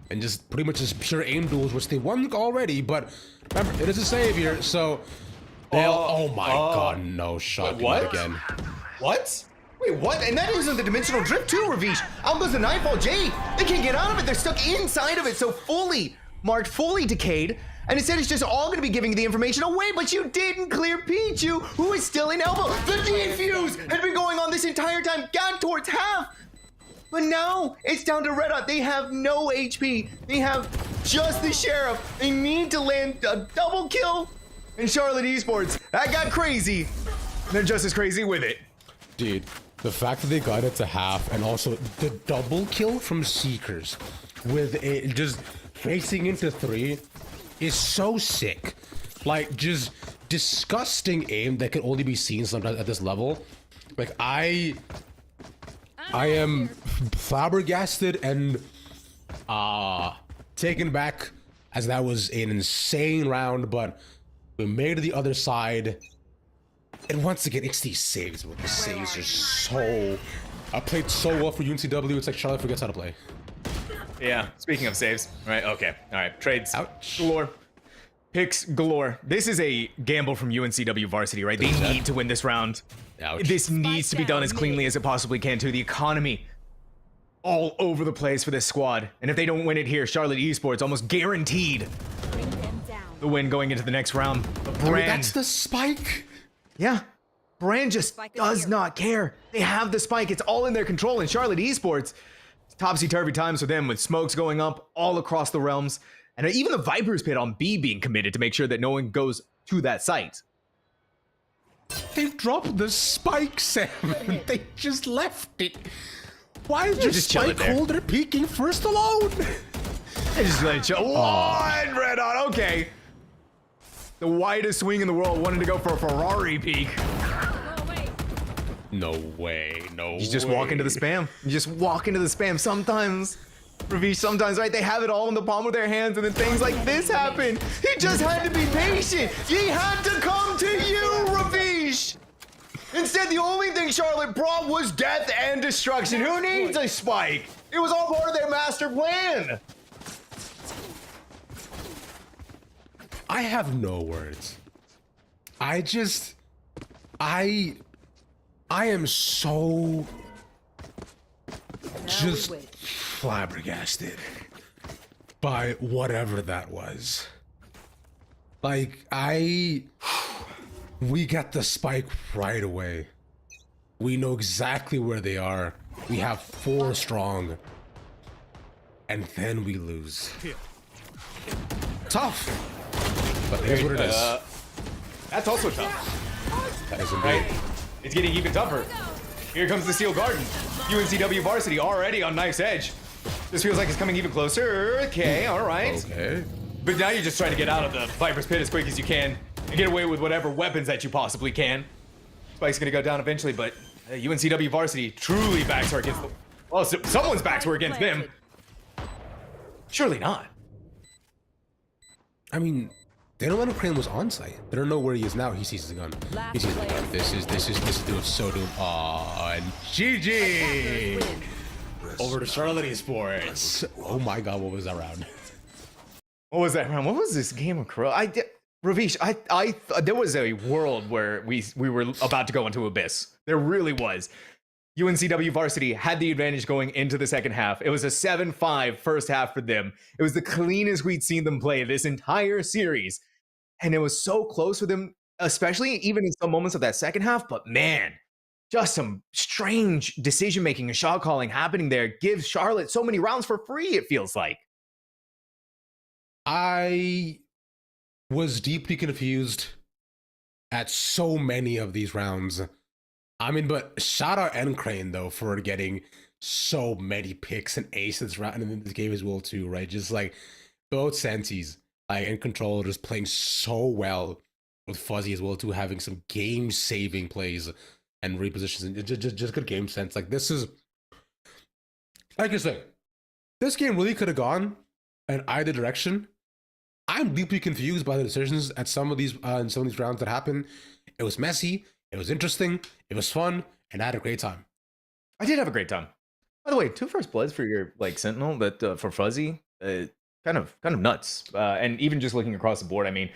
And just pretty much just pure aim duels, which they won already. But remember, it is a savior, so they'll. Oh my god, no shot again. What? Wait, what? And that isn't the dimensional drift too, Ravish. Out goes the Nightfall. Jay, they can't get out of it. They're stuck inside of it, so fully marked, fully decayed. And instead, it's just all going to be giving the information away, but you didn't clear Pichu, who is still in elbow. The defuse had been going on this entire time, got towards half. But now, it's down to Red Hot. They have no HP. They have just the Sheriff. They need to land a double kill And Charlotte Esports, that got crazy. They're just as crazy with it. Dude, the fact that they got it to half and also the double kill from Seekers with a just facing into 3 is so sick. Like, just disgusting aim that can only be seen sometimes at this level. Like, I am flabbergasted and taken back, as that was an insane round, but we made it to the other side. And once again, it's these saves, but the saves are so... I played so well for UNCW, it's like Charlotte forgets how to play. Yeah, speaking of saves, right? Okay, all right, trades. Ouch. Galore. Picks galore. This is a gamble from UNCW varsity, right? They need to win this round. Ouch. This needs to be done as cleanly as it possibly can too. The economy all over the place for this squad. And if they don't win it here, Charlotte Esports almost guaranteed Bring them down. the win going into the next round. But I mean, Brand, that's the spike. yeah, Brand just Spike is does here. not care. They have the spike. It's all in their control. And Charlotte Esports, topsy-turvy times for them with smokes going up all across the realms. And even the Viper's Pit on B being committed to make sure that no one goes to that site. They've dropped the spike, Sam. They just left it. Why is your just chill it spike there. holder peeking first alone? They just let it show. One red on. Okay. The widest swing in the world wanted to go for a Ferrari peak. Go away. No way, no You just walk into the spam. You just walk into the spam. Sometimes, Ravish, sometimes, right? They have it all in the palm of their hands, and then things like this happen. He just had to be patient. He had to come to you, Ravish. Instead, the only thing Charlotte brought was death and destruction. Who needs a spike? It was all part of their master plan. I have no words. I am so just we wait. flabbergasted by whatever that was. Like, we got the spike right away. We know exactly where they are. We have 4 strong. And then we lose. Tough. But here's what it is. That's also tough. That is indeed. Right? It's getting even tougher. Here comes the Steel Garden. UNCW varsity already on knife's edge. This feels like it's coming even closer. Okay, all right. Okay. But now you're just trying to get out of the Viper's Pit as quick as you can and get away with whatever weapons that you possibly can. Spike's gonna go down eventually, but UNCW varsity truly backs her against the... Well, someone's backs were against them. Surely not. I mean, they don't know Crane was on site. They don't know where he is now. He sees the gun. He sees the gun. This is doing so doom. Aw, and GG! Over to Charlotte Esports. Oh my god, what was that round? What was that round? What was this game of Crow? Ravish, there was a world where we were about to go into abyss. There really was. UNCW varsity had the advantage going into the second half. It was a 7-5 first half for them. It was the cleanest we'd seen them play this entire series. And it was so close for them, especially even in some moments of that second half. But man, just some strange decision-making and shot calling happening there gives Charlotte so many rounds for free, it feels like. I was deeply confused at so many of these rounds. I mean, but shout out N Crane though for getting so many picks and aces round in this game as well too, right? Just like both Sentis, like and Control just playing so well with Fuzzy as well too, having some game saving plays and repositions and just good game sense. Like this is, like I said, this game really could have gone in either direction. I'm deeply confused by the decisions at some of these in some of these rounds that happened. It was messy. It was interesting. It was fun, and I had a great time. I did have a great time. By the way, 2 first bloods for your like Sentinel, but for Fuzzy, kind of nuts. And even just looking across the board, I mean,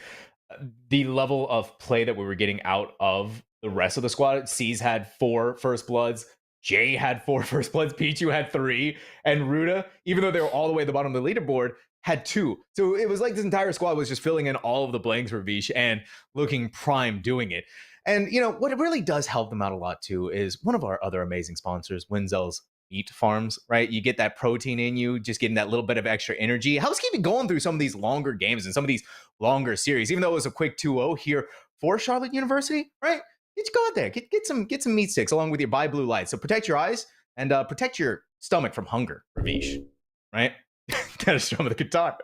the level of play that we were getting out of the rest of the squad. C's had 4 first bloods. Jay had 4 first bloods. Pichu had 3, and Ruda, even though they were all the way at the bottom of the leaderboard, had 2. So it was like this entire squad was just filling in all of the blanks for Vish and looking prime doing it. And, you know, what it really does help them out a lot, too, is one of our other amazing sponsors, Winzells meat farms, right? You get that protein in you, just getting that little bit of extra energy. It helps keep you going through some of these longer games and some of these longer series, even though it was a quick 2-0 here for Charlotte University, right? You just go out there, get some meat sticks along with your buy blue lights. So protect your eyes and protect your stomach from hunger, Ravish, right? Gotta strum of the guitar.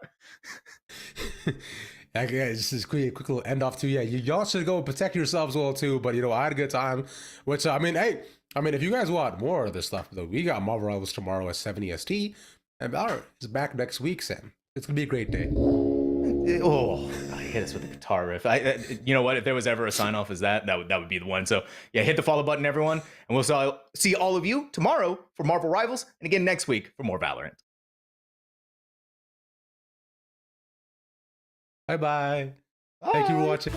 Yeah, this is quick little end off too. Yeah, y'all should go protect yourselves well too. But I had a good time. Which I mean, hey, if you guys want more of this stuff, though, we got Marvel Rivals tomorrow at 7 EST, and Valorant is back next week, Sam. It's gonna be a great day. Oh, he hit us with the guitar riff. You know what? If there was ever a sign off as that would be the one. So yeah, hit the follow button, everyone, and we'll see all of you tomorrow for Marvel Rivals, and again next week for more Valorant. Bye bye. Thank you for watching.